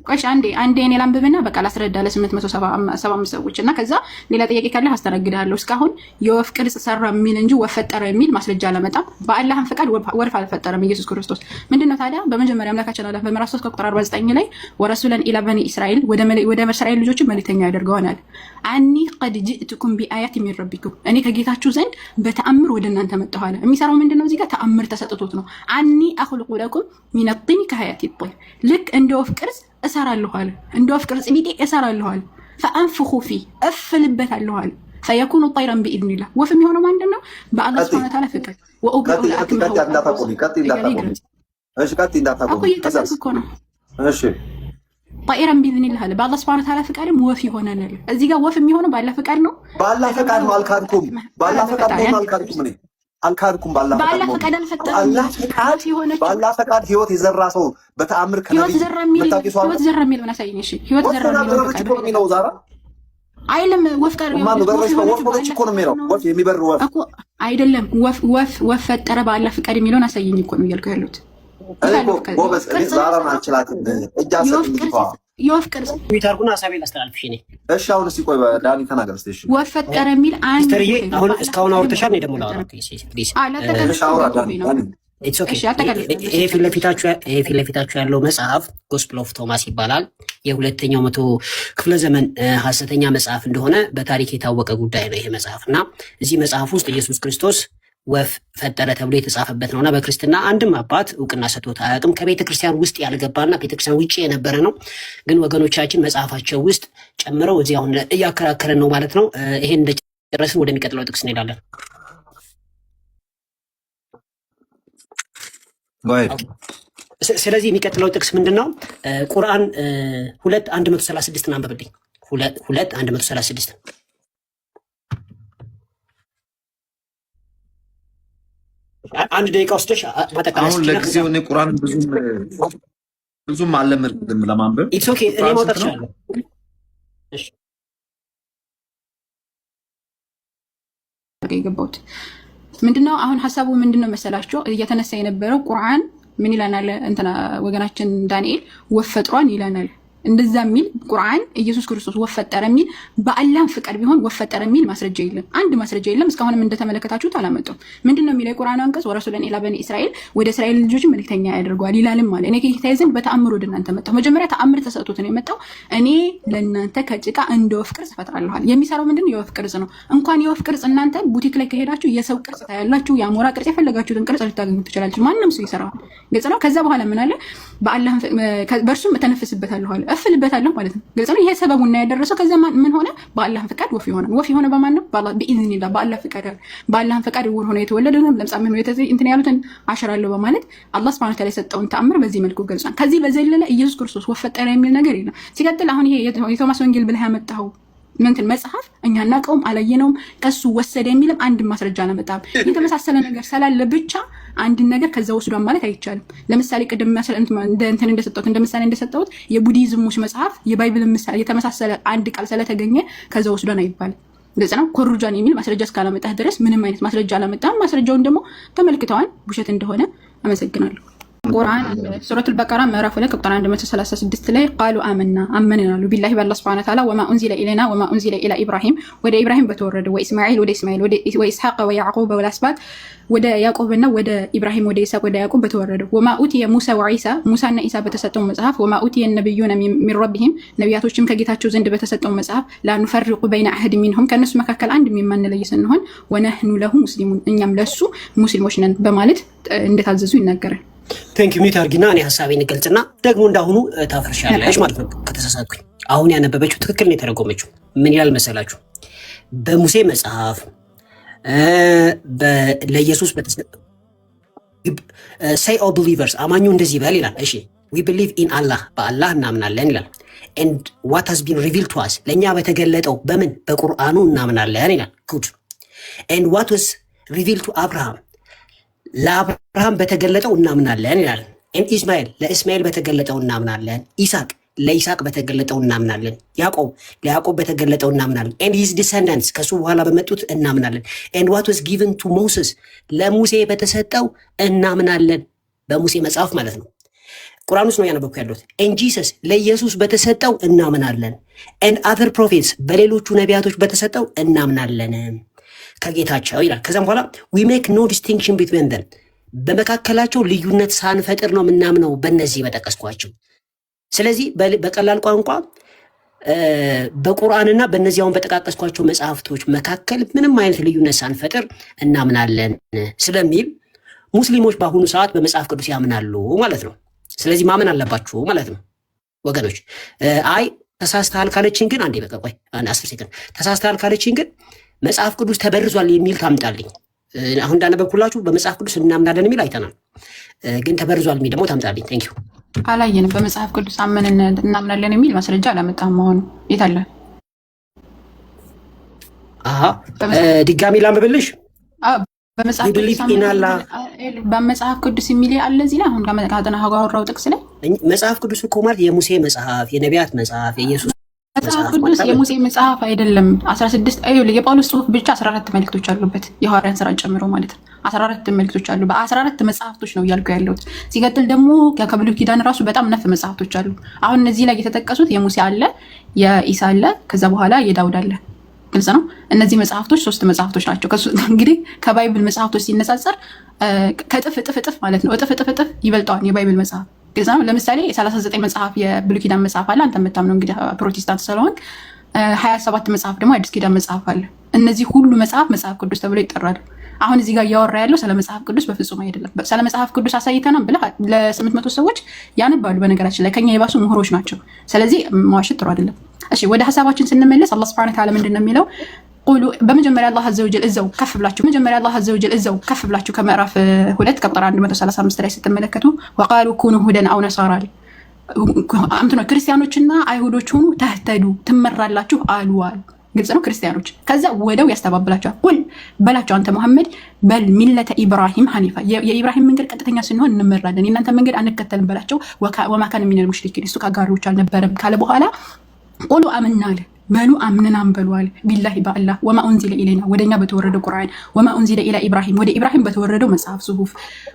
ቆይ አንዴ እኔ ላንብብና በቃ ላስረዳ ለ875 ሰዎች እና ከዛ ሌላ ጥያቄ ካለ አስተናግዳለሁ። እስካሁን የወፍ ቅርጽ ሰራ የሚል እንጂ ወፍ ፈጠረ የሚል ማስረጃ አላመጣም። በአላህም ፈቃድ ወፍ አልፈጠረም ኢየሱስ ክርስቶስ። ምንድነው ታዲያ? በመጀመሪያ አምላካችን አላህ በምዕራፍ 3 ቁጥር 49 ላይ ወረሱለን ኢላ በኒ እስራኤል ወደ እስራኤል ልጆች መልእክተኛ ያደርገዋል። አኒ ቀድ ጅእትኩም ቢአያት ሚን ረቢኩም እኔ ከጌታችሁ ዘንድ በተአምር ወደ እናንተ መጣሁ አለ። የሚሰራው ምንድነው? እዚህ ጋር ተአምር ተሰጥቶት ነው። አኒ አኽሉቁ ለኩም ሚነ ጢኒ ከሀያቲ ጦይር፣ ልክ እንደ ወፍ ቅርጽ እሰራለሁ አለ። እንደ ወፍ ቅርጽ ቢጤ እሰራለሁ አለ። ፈአንፍኹ ፊህ እፍልበታለሁ አለ። ፈየኩኑ ጠይረን ቢኢዝኒላህ፣ ወፍ የሚሆነው ምንድን ነው? በአላህ ሱብሓነሁ ወተዓላ ፍቃድ። ወኡብሪኡ ለአክመሀ ጠይረን ቢኢዝኒላህ አለ። በአላህ ሱብሓነሁ ወተዓላ ፍቃድም ወፍ ይሆናል አለ። እዚህ ጋር ወፍ የሚሆነው በአላህ ፍቃድ ነው። በአላህ ፍቃድ ነው። አልካድኩም። በአላህ ፍቃድ ነው። አልካድኩም። እኔ አልካድኩም። በአላህ ፈቃድ አልፈጠረም። በአላህ ፈቃድ ህይወት የዘራ ሰው በተአምር ህይወት ዘራ የሚል ምን አሳየኝ? እሺ ህይወት ዘራ የሚል ነው ዛራ አይደለም። ወፍ ጋር ወፎች እኮ ነው የሚለው። ወፍ የሚበር ወፍ እኮ አይደለም። ወፍ ፈጠረ በአላህ ፈቃድ የሚለውን አሳየኝ እኮ ነው እያልኩ ያሉት። የወፍ ቅርጽ ሚታርጉና ሀሳቤን አስተላልፍሽ ነኝ። እሺ አሁን እስኪ ቆይ ዳኒ ተናገር እስኪ። እሺ ወፍ ፈጠረ የሚል አንድ አሁን እስካሁን አውርተሻል። እኔ ደግሞ ላውራ ይሄ ፊት ለፊታችሁ ያለው መጽሐፍ ጎስፕል ኦፍ ቶማስ ይባላል። የሁለተኛው መቶ ክፍለ ዘመን ሐሰተኛ መጽሐፍ እንደሆነ በታሪክ የታወቀ ጉዳይ ነው ይሄ መጽሐፍ እና እዚህ መጽሐፍ ውስጥ ኢየሱስ ክርስቶስ ወፍ ፈጠረ ተብሎ የተጻፈበት ነውና በክርስትና አንድም አባት እውቅና ሰጥቶት አያውቅም። ከቤተ ክርስቲያን ውስጥ ያልገባና ቤተክርስቲያን ውጭ የነበረ ነው። ግን ወገኖቻችን መጽሐፋቸው ውስጥ ጨምረው እዚህ አሁን እያከራከረን ነው ማለት ነው። ይሄን እንደጨረስን ወደሚቀጥለው ጥቅስ እንሄዳለን። ስለዚህ የሚቀጥለው ጥቅስ ምንድን ነው? ቁርአን 2:136 አንብብልኝ። 2:136 አንድ ደቂቃ ወስደሽ ማጠቃለያ። አሁን ለጊዜው እኔ ቁርአን ብዙም አልለመድም ለማንበብ። ኢትስ ኦኬ፣ እኔ ማውጣት እችላለሁ። እሺ የገባሁት ምንድነው? አሁን ሀሳቡ ምንድነው መሰላችሁ? እየተነሳ የነበረው ቁርአን ምን ይለናል? እንትና ወገናችን ዳንኤል ወፍ ፈጥሯን ይለናል። እንደዛ የሚል ቁርአን ኢየሱስ ክርስቶስ ወፍ ፈጠረ የሚል በአላህ ፍቃድ ቢሆን ወፍ ፈጠረ የሚል ማስረጃ የለም። አንድ ማስረጃ የለም። እስካሁንም እንደተመለከታችሁት አላመጡም። ምንድነው የሚለው የቁርአን አንቀጽ? ወረሱለን ኢላ በኒ እስራኤል፣ ወደ እስራኤል ልጆች መልእክተኛ ያደርገዋል ይላልም ማለት። እኔ ከጌታዬ ዘንድ በተአምር ወደ እናንተ መጣሁ። መጀመሪያ ተአምር ተሰጥቶት ነው የመጣው። እኔ ለእናንተ ከጭቃ እንደ ወፍ ቅርጽ እፈጥራለሁ። የሚሰራው ምንድነው? የወፍ ቅርጽ ነው። እንኳን የወፍ ቅርጽ እናንተ ቡቲክ ላይ ከሄዳችሁ የሰው ቅርጽ ታያላችሁ። የአሞራ ቅርጽ፣ የፈለጋችሁትን ቅርጽ ልታገኙ ትችላላችሁ። ማንም ሰው ይሰራዋል። ግልጽ ነው። ከዛ በኋላ ምን አለ? በአላህ በእርሱም እተነፍስበታለሁ አለ፣ እፍልበታለሁ ማለት ነው። ግልጽ ነው። ይሄ ሰበቡና ያደረሰው ከዛ ምን ሆነ? በአላህ ፍቃድ ወፍ ይሆናል። ወፍ የሆነ በማን ነው? በአላህ ቢኢዝኒላህ፣ በአላህ ፍቃድ። በአላህ ፍቃድ ውር ሆነ የተወለደ ነው። ለምጻም ሆነ እንትን ያሉትን አሸራለሁ በማለት አላህ Subhanahu Wa Ta'ala የሰጠውን ተአምር በዚህ መልኩ ገልጿል። ከዚህ በዘለለ ኢየሱስ ክርስቶስ ወፍ ፈጠረ የሚል ነገር የለም። ሲቀጥል አሁን ይሄ የቶማስ ወንጌል ብለህ ያመጣው ምንትን መጽሐፍ እኛ እናውቀውም አላየነውም፣ ከሱ ወሰደ የሚልም አንድ ማስረጃ አላመጣም። የተመሳሰለ ነገር ስላለ ብቻ አንድ ነገር ከዛ ወስዷን ማለት አይቻልም። ለምሳሌ ቅድም እንትን እንደሰጠሁት የቡዲዝም መጽሐፍ የባይብል ምሳሌ የተመሳሰለ አንድ ቃል ስለተገኘ ከዛ ወስዷን አይባልም። ግልጽ ነው። ኮሩጃን የሚል ማስረጃ እስካላመጣህ ድረስ ምንም አይነት ማስረጃ አላመጣም። ማስረጃውን ደግሞ ተመልክተዋል፣ ውሸት እንደሆነ። አመሰግናለሁ። ቁርአን ሱረቱል በቀራ ምዕራፍ 2 ቁጥር 136 ላይ ቃሉ አመንን አሉ ቢላሂ በአላህ ሱብሓነሁ ወተዓላ ወማ ኡንዚለ ኢለና ወማ ኡንዚለ ኢላ ኢብራሂም ወደ ኢብራሂም በተወረደ ወኢስማኤል ወደ ወኢስሐቅ ወያዕቁብ ወልአስባት ወደ ያዕቆብና ወደ ኢብራሂም ወደ ኢሳቅ ወደ ያዕቆብ በተወረደ ወማ ኡቲየ ሙሳ ወዒሳ ሙሳና ኢሳ በተሰጠው መጽሐፍ ወማ ኡቲየ ነብዩና ሚን ረቢሂም ነቢያቶችም ከጌታቸው ዘንድ በተሰጠው መጽሐፍ ላኑፈሪቁ በይነ አህድ ሚንሁም ከነሱ መካከል አንድ የማንለይ ስንሆን ወነህኑ ለሁ ሙስሊሙን እኛም ለሱ ሙስሊሞች ነን በማለት እንደታዘዙ ይናገራል። ቴንክ ዩ ሚት አርጊና እኔ ሀሳቤን ገልጽና ደግሞ እንዳሁኑ ታፈርሻለሽ ማለት ነው ከተሳሳትኩኝ። አሁን ያነበበችው ትክክል ነው የተረጎመችው። ምን ይላል መሰላችሁ? በሙሴ መጽሐፍ ለኢየሱስ say all believers አማኙ እንደዚህ በል ይላል። እሺ we believe in Allah በአላህ እናምናለን ይላል። and what has been revealed to us ለኛ በተገለጠው በምን በቁርአኑ እናምናለን ይላል። good and what was revealed to Abraham ለአብርሃም በተገለጠው እናምናለን ይላል። ኢስማኤል ለእስማኤል በተገለጠው እናምናለን። ኢሳቅ ለኢሳቅ በተገለጠው እናምናለን። ለያዕቆብ በተገለጠው እናምናለን። and his descendants ከሱ በኋላ በመጡት እናምናለን። and what was given to Moses ለሙሴ በተሰጠው እናምናለን። በሙሴ መጽሐፍ ማለት ነው። ቁርአን ውስጥ ነው ያነበብኩ ያለሁት። and Jesus ለኢየሱስ በተሰጠው እናምናለን። and other prophets በሌሎቹ ነቢያቶች በተሰጠው እናምናለን ከጌታቸው ይላል። ከዛም በኋላ we make no distinction between them በመካከላቸው ልዩነት ሳንፈጥር ነው የምናምነው በእነዚህ በጠቀስኳቸው። ስለዚህ በቀላል ቋንቋ በቁርአንና በእነዚያውን በጠቃቀስኳቸው መጽሐፍቶች መካከል ምንም አይነት ልዩነት ሳንፈጥር እናምናለን ስለሚል ሙስሊሞች በአሁኑ ሰዓት በመጽሐፍ ቅዱስ ያምናሉ ማለት ነው። ስለዚህ ማመን አለባችሁ ማለት ነው ወገኖች። አይ ተሳስተሃል ካለችኝ ግን አንዴ በቃ ቆይ 10 ሴኮንድ። ተሳስተሃል ካለችኝ ግን መጽሐፍ ቅዱስ ተበርዟል የሚል ታምጣልኝ። አሁን እንዳነበብኩላችሁ በመጽሐፍ ቅዱስ እናምናለን የሚል አይተናል፣ ግን ተበርዟል የሚል ደግሞ ታምጣልኝ። ቴንክ ዩ። አላየንም። በመጽሐፍ ቅዱስ አመንን እናምናለን የሚል ማስረጃ አላመጣም። መሆኑ የት አለ? ድጋሚ ላንብብልሽ። በመጽሐፍ ቅዱስ የሚል አለ እዚህ ላይ አሁን ካወራው ጥቅስ ላይ መጽሐፍ ቅዱስ እኮ ማለት የሙሴ መጽሐፍ፣ የነቢያት መጽሐፍ፣ የኢየሱስ መጽሐፍ ቅዱስ የሙሴ መጽሐፍ አይደለም። 16 የጳውሎስ ጽሑፍ ብቻ 14 መልእክቶች አሉበት፣ የሐዋርያን ስራ ጨምሮ ማለት ነው። 14 መልእክቶች አሉ። በ14 መጽሐፍቶች ነው እያልኩ ያለሁት። ሲቀጥል ደግሞ ከብሉይ ኪዳን ራሱ በጣም ነፍ መጽሐፍቶች አሉ። አሁን እነዚህ ላይ የተጠቀሱት የሙሴ አለ፣ የኢሳ አለ፣ ከዛ በኋላ የዳውድ አለ። ግልጽ ነው። እነዚህ መጽሐፍቶች 3 መጽሐፍቶች ናቸው። እንግዲህ ከባይብል መጽሐፍቶች ሲነጻጸር ከእጥፍ እጥፍ ማለት ነው። እጥፍ ይበልጠዋል የባይብል መጽሐፍ። ግልጽ ነው። ለምሳሌ 39 መጽሐፍ የብሉይ ኪዳን መጽሐፍ አለ። አንተ የምታምነው እንግዲህ ፕሮቴስታንት ስለሆንክ 27 መጽሐፍ ደግሞ አዲስ ኪዳን መጽሐፍ አለ። እነዚህ ሁሉ መጽሐፍ ቅዱስ ተብሎ ይጠራሉ። አሁን እዚህ ጋር እያወራ ያለው ስለ መጽሐፍ ቅዱስ በፍጹም አይደለም። ስለ መጽሐፍ ቅዱስ አሳይተናል ብለህ ለ800 ሰዎች ያነባሉ። በነገራችን ላይ ከኛ የባሱ ምሁሮች ናቸው። ስለዚህ መዋሸት ጥሩ አይደለም። እሺ ወደ ሀሳባችን ስንመለስ አላህ ሱብሓነሁ ወተዓላ ምንድን ነው የሚለው? ቁሉ በመጀመሪያ አላህ አዘወጀል እዛው ከፍ ብላችሁ ከምዕራፍ 2 ቁጥር 135 ላይ ስትመለከቱ ወቃሉ ኩኑ ሁደን አው ነሳራ ክርስቲያኖችና አይሁዶች ሁኑ ተህተዱ ትመራላችሁ አሉዋል። ግልጽ ነው። ክርስቲያኖች ከዛ ወደው ያስተባብላቸዋል። ቁል በላቸው አንተ መሐመድ በል ሚለተ ኢብራሂም ሐኒፋ የኢብራሂም መንገድ ቀጥተኛ ስንሆን እንመራለን፣ የእናንተ መንገድ አንከተልም በላቸው። ወማ ካነ ሚነል ሙሽሪኪን እሱ ከአጋሪዎች አልነበረም ካለ በኋላ ቁሉ አመና አለ በሉ አምነናም በሉ አለ ቢላሂ በአላህ ወማ ኡንዚለ ኢለይና ወደኛ በተወረደው ቁርአን ወማ ኡንዚለ ኢላ ኢብራሂም ወደ ኢብራሂም በተወረደው መጽሐፍ ጽሁፍ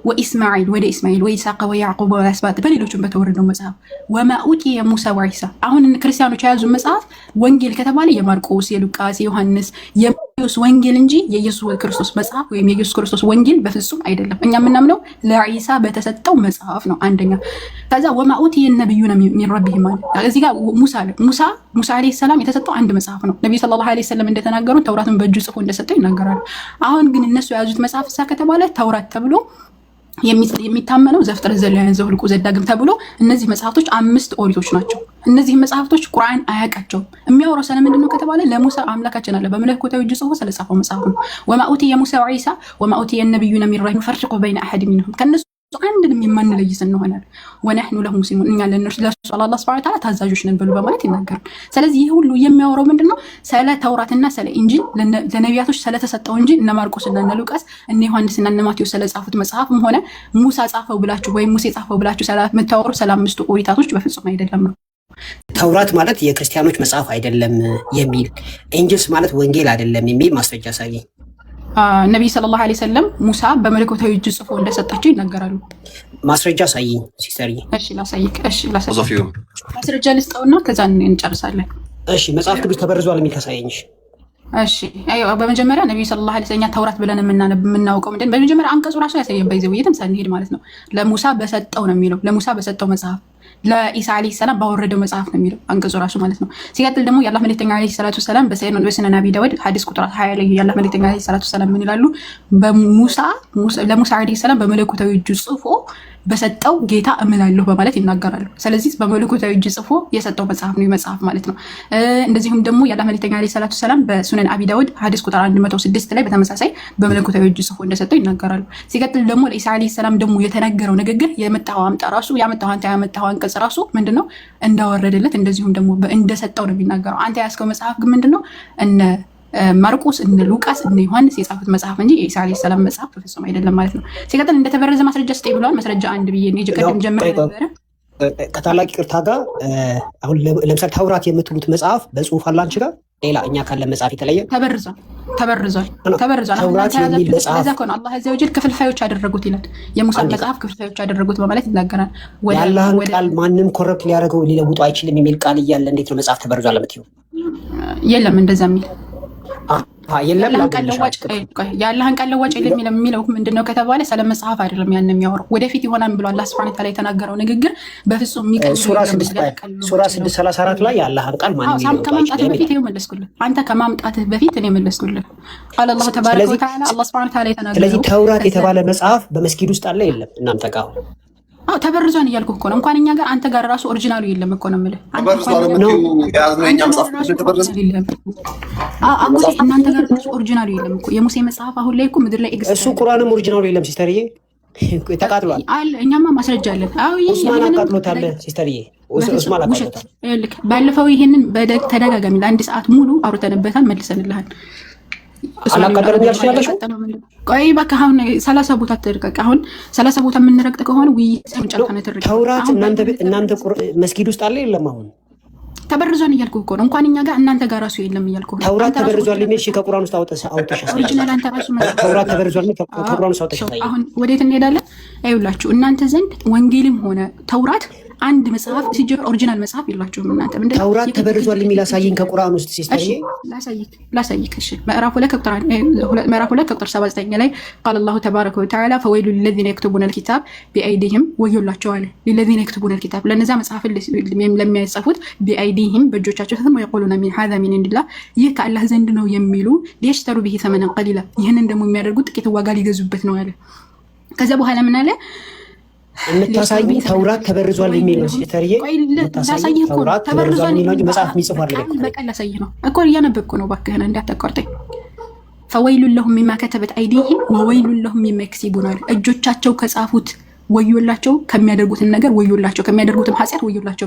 ወኢስማዒል ወደ ኢስማዒል ወኢሳቅ ወያዕቁብ ወአስባት በሌሎችም በተወረደው መጽሐፍ ወማ ኡቲየ ሙሳ ወዒሳ። አሁን ክርስቲያኖች የያዙ መጽሐፍ ወንጌል ከተባለ የማርቆስ፣ የሉቃስ፣ የዮሐንስ የማቴዎስ ወንጌል እንጂ የኢየሱስ ክርስቶስ መጽሐፍ ወይም የኢየሱስ ክርስቶስ ወንጌል በፍጹም አይደለም። እኛ የምናምነው ለዒሳ በተሰጠው መጽሐፍ ነው። አንደኛ ከዛ ወማ ኡቲየ ነብዩና ሚን ረቢሂም ማለት እዚህ ጋር ሙሳ አለይሂ ሰላም የተሰጠው አንድ መጽሐፍ ነው። ነብዩ ሰለላሁ ዐለይሂ ወሰለም እንደተናገሩ ተውራትን በእጁ ጽፎ እንደሰጠው ይናገራሉ። አሁን ግን እነሱ የያዙት መጽሐፍ ከተባለ ተውራት ተብሎ የሚታመነው ዘፍጥረት፣ ዘሌዋውያን፣ ዘኍልቍ፣ ዘዳግም ተብሎ እነዚህ መጽሐፍቶች 5 ኦሪቶች ናቸው። እነዚህ መጽሐፍቶች ቁርአን አያውቃቸውም። የሚያወራው ስለ ምንድን ነው ከተባለ ለሙሳ አምላካችን አለ በመለኮታዊ እጁ ጽፎ ስለጻፈው መጽሐፍ ነው። ወማ ኡቲየ ሙሳ ወዒሳ ወማ ኡቲየ ነብዩና ሚን ረቢሂም ፈርቁ በይነ አሐድ ሚንሁም ከነሱ አንድንም የማንለይ ስንሆናል። ወነሕኑ ለሁ ሙስሊሙን እኛ ለነሱ አላህ ሱብሓነሁ ወተዓላ ታዛዦች ነን ብሎ በማለት ይናገራል። ስለዚህ ይህ ሁሉ የሚያወራው ምንድነው? ስለ ተውራትና ስለ ኢንጂል ለነቢያቶች ስለተሰጠው እንጂ እነ ማርቆስና እነ ሉቃስ እነ ዮሐንስና እነ ማቴዎስ ስለጻፉት መጽሐፍም ሆነ ሙሳ ጻፈው ብላችሁ ወይም ሙሴ ጻፈው ብላችሁ ስለምታወሩ ስለ 5ቱ ኦሪታቶች በፍጹም አይደለም ነው። ተውራት ማለት የክርስቲያኖች መጽሐፍ አይደለም የሚል ኢንጂልስ ማለት ወንጌል አይደለም የሚል ማስረጃ ሳይ ነቢይ ሰለላሁ ዐለይሂ ወሰለም ሙሳ በመለኮታዊ እጅ ጽፎ እንደሰጣቸው ይናገራሉ። ማስረጃ ሳይ ሲስተርዬ። እሺ ላሳይክ። ማስረጃ ልስጠውና ከዛ እንጨርሳለን። እሺ መጽሐፍ ቅዱስ ተበርዟል የሚል ታሳየኝሽ። እሺ በመጀመሪያ ነቢዩ ሰለላሁ ዐለይሂ ወሰለም ተውራት ብለን የምናውቀው ምንድን በመጀመሪያ አንቀጹ ራሱ ያሳየን በይዘው የትም ሳንሄድ ማለት ነው። ለሙሳ በሰጠው ነው የሚለው። ለሙሳ በሰጠው መጽሐፍ ለኢሳ ዓለይሂ ሰላም ባወረደው መጽሐፍ ነው የሚለው አንቀጹ ራሱ ማለት ነው። ሲቀጥል ደግሞ የአላህ መልእክተኛ ዓለይሂ ሰላቱ ሰላም በሱነን አቢ ዳውድ ሐዲስ ቁጥር 20 ላይ የአላህ መልእክተኛ ዓለይሂ ሰላቱ ሰላም ምን ይላሉ? ለሙሳ ዓለይሂ ሰላም በመለኮታዊ እጁ ጽፎ በሰጠው ጌታ እምላለሁ በማለት ይናገራሉ። ስለዚህ በመለኮታዊ እጅ ጽፎ የሰጠው መጽሐፍ ነው መጽሐፍ ማለት ነው። እንደዚሁም ደግሞ የአላህ መልእክተኛ ዓለይሂ ሰላቱ ሰላም በሱነን አቢ ዳውድ ሐዲስ ቁጥር 106 ላይ በተመሳሳይ በመለኮታዊ እጅ ጽፎ እንደሰጠው ይናገራሉ። ሲቀጥል ደግሞ ለኢሳ ዓለይሂ ሰላም ደግሞ የተነገረው ንግግር የመጣው አምጣ ራሱ ያመጣው አንተ ያመጣው አንቀጽ ራሱ ምንድነው እንዳወረደለት እንደዚሁም ደግሞ እንደሰጠው ነው የሚናገረው። አንተ ያስከው መጽሐፍ ግን ምንድነው እነ ማርቆስ እነ ሉቃስ እነ ዮሐንስ የጻፉት መጽሐፍ እንጂ የኢሳ ዓለይሂ ሰላም መጽሐፍ በፍጹም አይደለም ማለት ነው። ሲቀጥል እንደተበረዘ ማስረጃ ስጠኝ ብለዋል። ማስረጃ አንድ ብዬ ነው ቀደም ጀምሮ ነበር። ከታላቅ ይቅርታ ጋር አሁን ለምሳሌ ተውራት የምትሉት መጽሐፍ በጽሁፍ አለ አንቺ ጋር ሌላ እኛ ካለ መጽሐፍ የተለየ ተበርዟል። ለዛ ከሆነ አላህ አዘ ወጀል ክፍልፋዮች አደረጉት ይላል። የሙሳ መጽሐፍ ክፍልፋዮች አደረጉት በማለት ይናገራል። የአላህን ቃል ማንም ኮረፕት ሊያደርገው ሊለውጡ አይችልም የሚል ቃል እያለ እንዴት ነው መጽሐፍ ተበርዟል የምትይው? የለም እንደዛ የሚል የአላህን ቃል ለዋጭ የሚለው ምንድነው ከተባለ ስለ መጽሐፍ አይደለም ያን የሚያወራው ወደፊት ይሆናል ብሎ አላህ ሱብሓነሁ ወተዓላ የተናገረው ንግግር በፍጹም ሱራ 6:34 ላይ የአላህን ቃል ማንም ከማምጣትህ በፊት ይኸው መለስኩልህ። አንተ ከማምጣትህ በፊት እኔ መለስኩልህ። ቃል አላህ ተባረከ ወተዓላ አላህ ሱብሓነሁ ወተዓላ የተናገረው። ስለዚህ ተውራት የተባለ መጽሐፍ በመስጊድ ውስጥ አለ የለም? እናንተ ጋር ተበርዟን እያልኩህ እኮ ነው። እንኳን እኛ ጋር አንተ ጋር ራሱ ኦሪጂናሉ የለም እኮ ነው የምልህ። እናንተ ጋር ራሱ ኦሪጂናሉ የለም እኮ የሙሴ መጽሐፍ አሁን ላይ እኮ ምድር ላይ እሱ ቁርአንም ኦሪጂናሉ የለም ሲስተርዬ፣ ተቃጥሏል። እኛማ ማስረጃ አለን። ኡስማን አቃጥሎታል ሲስተርዬ፣ ኡስማን አቃጥሎታል። ባለፈው ይሄንን ተደጋጋሚ ለአንድ ሰዓት ሙሉ አውርተንበታል፣ መልሰንልሃል። አላቃጠለም ያልሽ ቆይ በቃ አሁን 30 ቦታ ተደርቀቀ። አሁን 30 ቦታ የምንረግጥ ከሆነ ተውራት እናንተ መስጊድ ውስጥ አለ የለም? አሁን ተበርዟን እያልኩህ እኮ ነው። እንኳን እኛ ጋር እናንተ ጋር ራሱ የለም እያልኩህ ነው። ተውራት ተበርዟል የሚል ከቁርአን ውስጥ አውጥተሽ ኦሪጂናል አንተ ራሱ ተውራት ተበርዟል የሚል ከቁርአን ውስጥ አውጥተሽ። አሁን ወዴት እንሄዳለን? አይውላችሁ እናንተ ዘንድ ወንጌልም ሆነ ተውራት አንድ መጽሐፍ ሲጀምር ኦሪጂናል መጽሐፍ የላችሁም እናንተ። ምንድነው ተውራት ተበርዟል የሚል አሳይን ከቁርአን ውስጥ ሲስተርዬ። ላሳይክ እሺ። ምዕራፍ 2 ቁጥር 79 ላይ ቃል አላሁ ተባረከ ወተዓላ ፈወይሉ ለለዚነ የክቱቡነ አልኪታብ ቢአይዲሂም ወዮላቸው አለ። ለለዚነ የክቱቡነ አልኪታብ ለነዛ መጽሐፍ ለሚያጻፉት ቢአይዲሂም በእጆቻቸው ተሰማ የቆሉና ሚን ሀዛ ሚን እንዲላህ ይህ ከአላህ ዘንድ ነው የሚሉ ሊሽተሩ ቢሂ ተመነን ቀሊላ ይህንን ደግሞ የሚያደርጉት ጥቂት ዋጋ ሊገዙበት ነው አለ። ከዛ በኋላ ምን አለ? የምታሳይ ተውራት ተበርዟል የሚል ነው ሲስተርዬ። ተውራት ተበርዟል የሚል መጽሐፍ የሚጽፉ አይደለም። በቃ ላሳይህ ነው እኮ እያነበብኩ ነው። እባክህን እንዳታቋርጠኝ። ፈወይሉን ለሁም ሚማ ከተበት አይዲሂም ወወይሉን ለሁም ሚማ የክሲቡን አለ። እጆቻቸው ከጻፉት ወዮላቸው፣ ከሚያደርጉትን ነገር ወዮላቸው፣ ከሚያደርጉትም ኃጢአት ወዮላቸው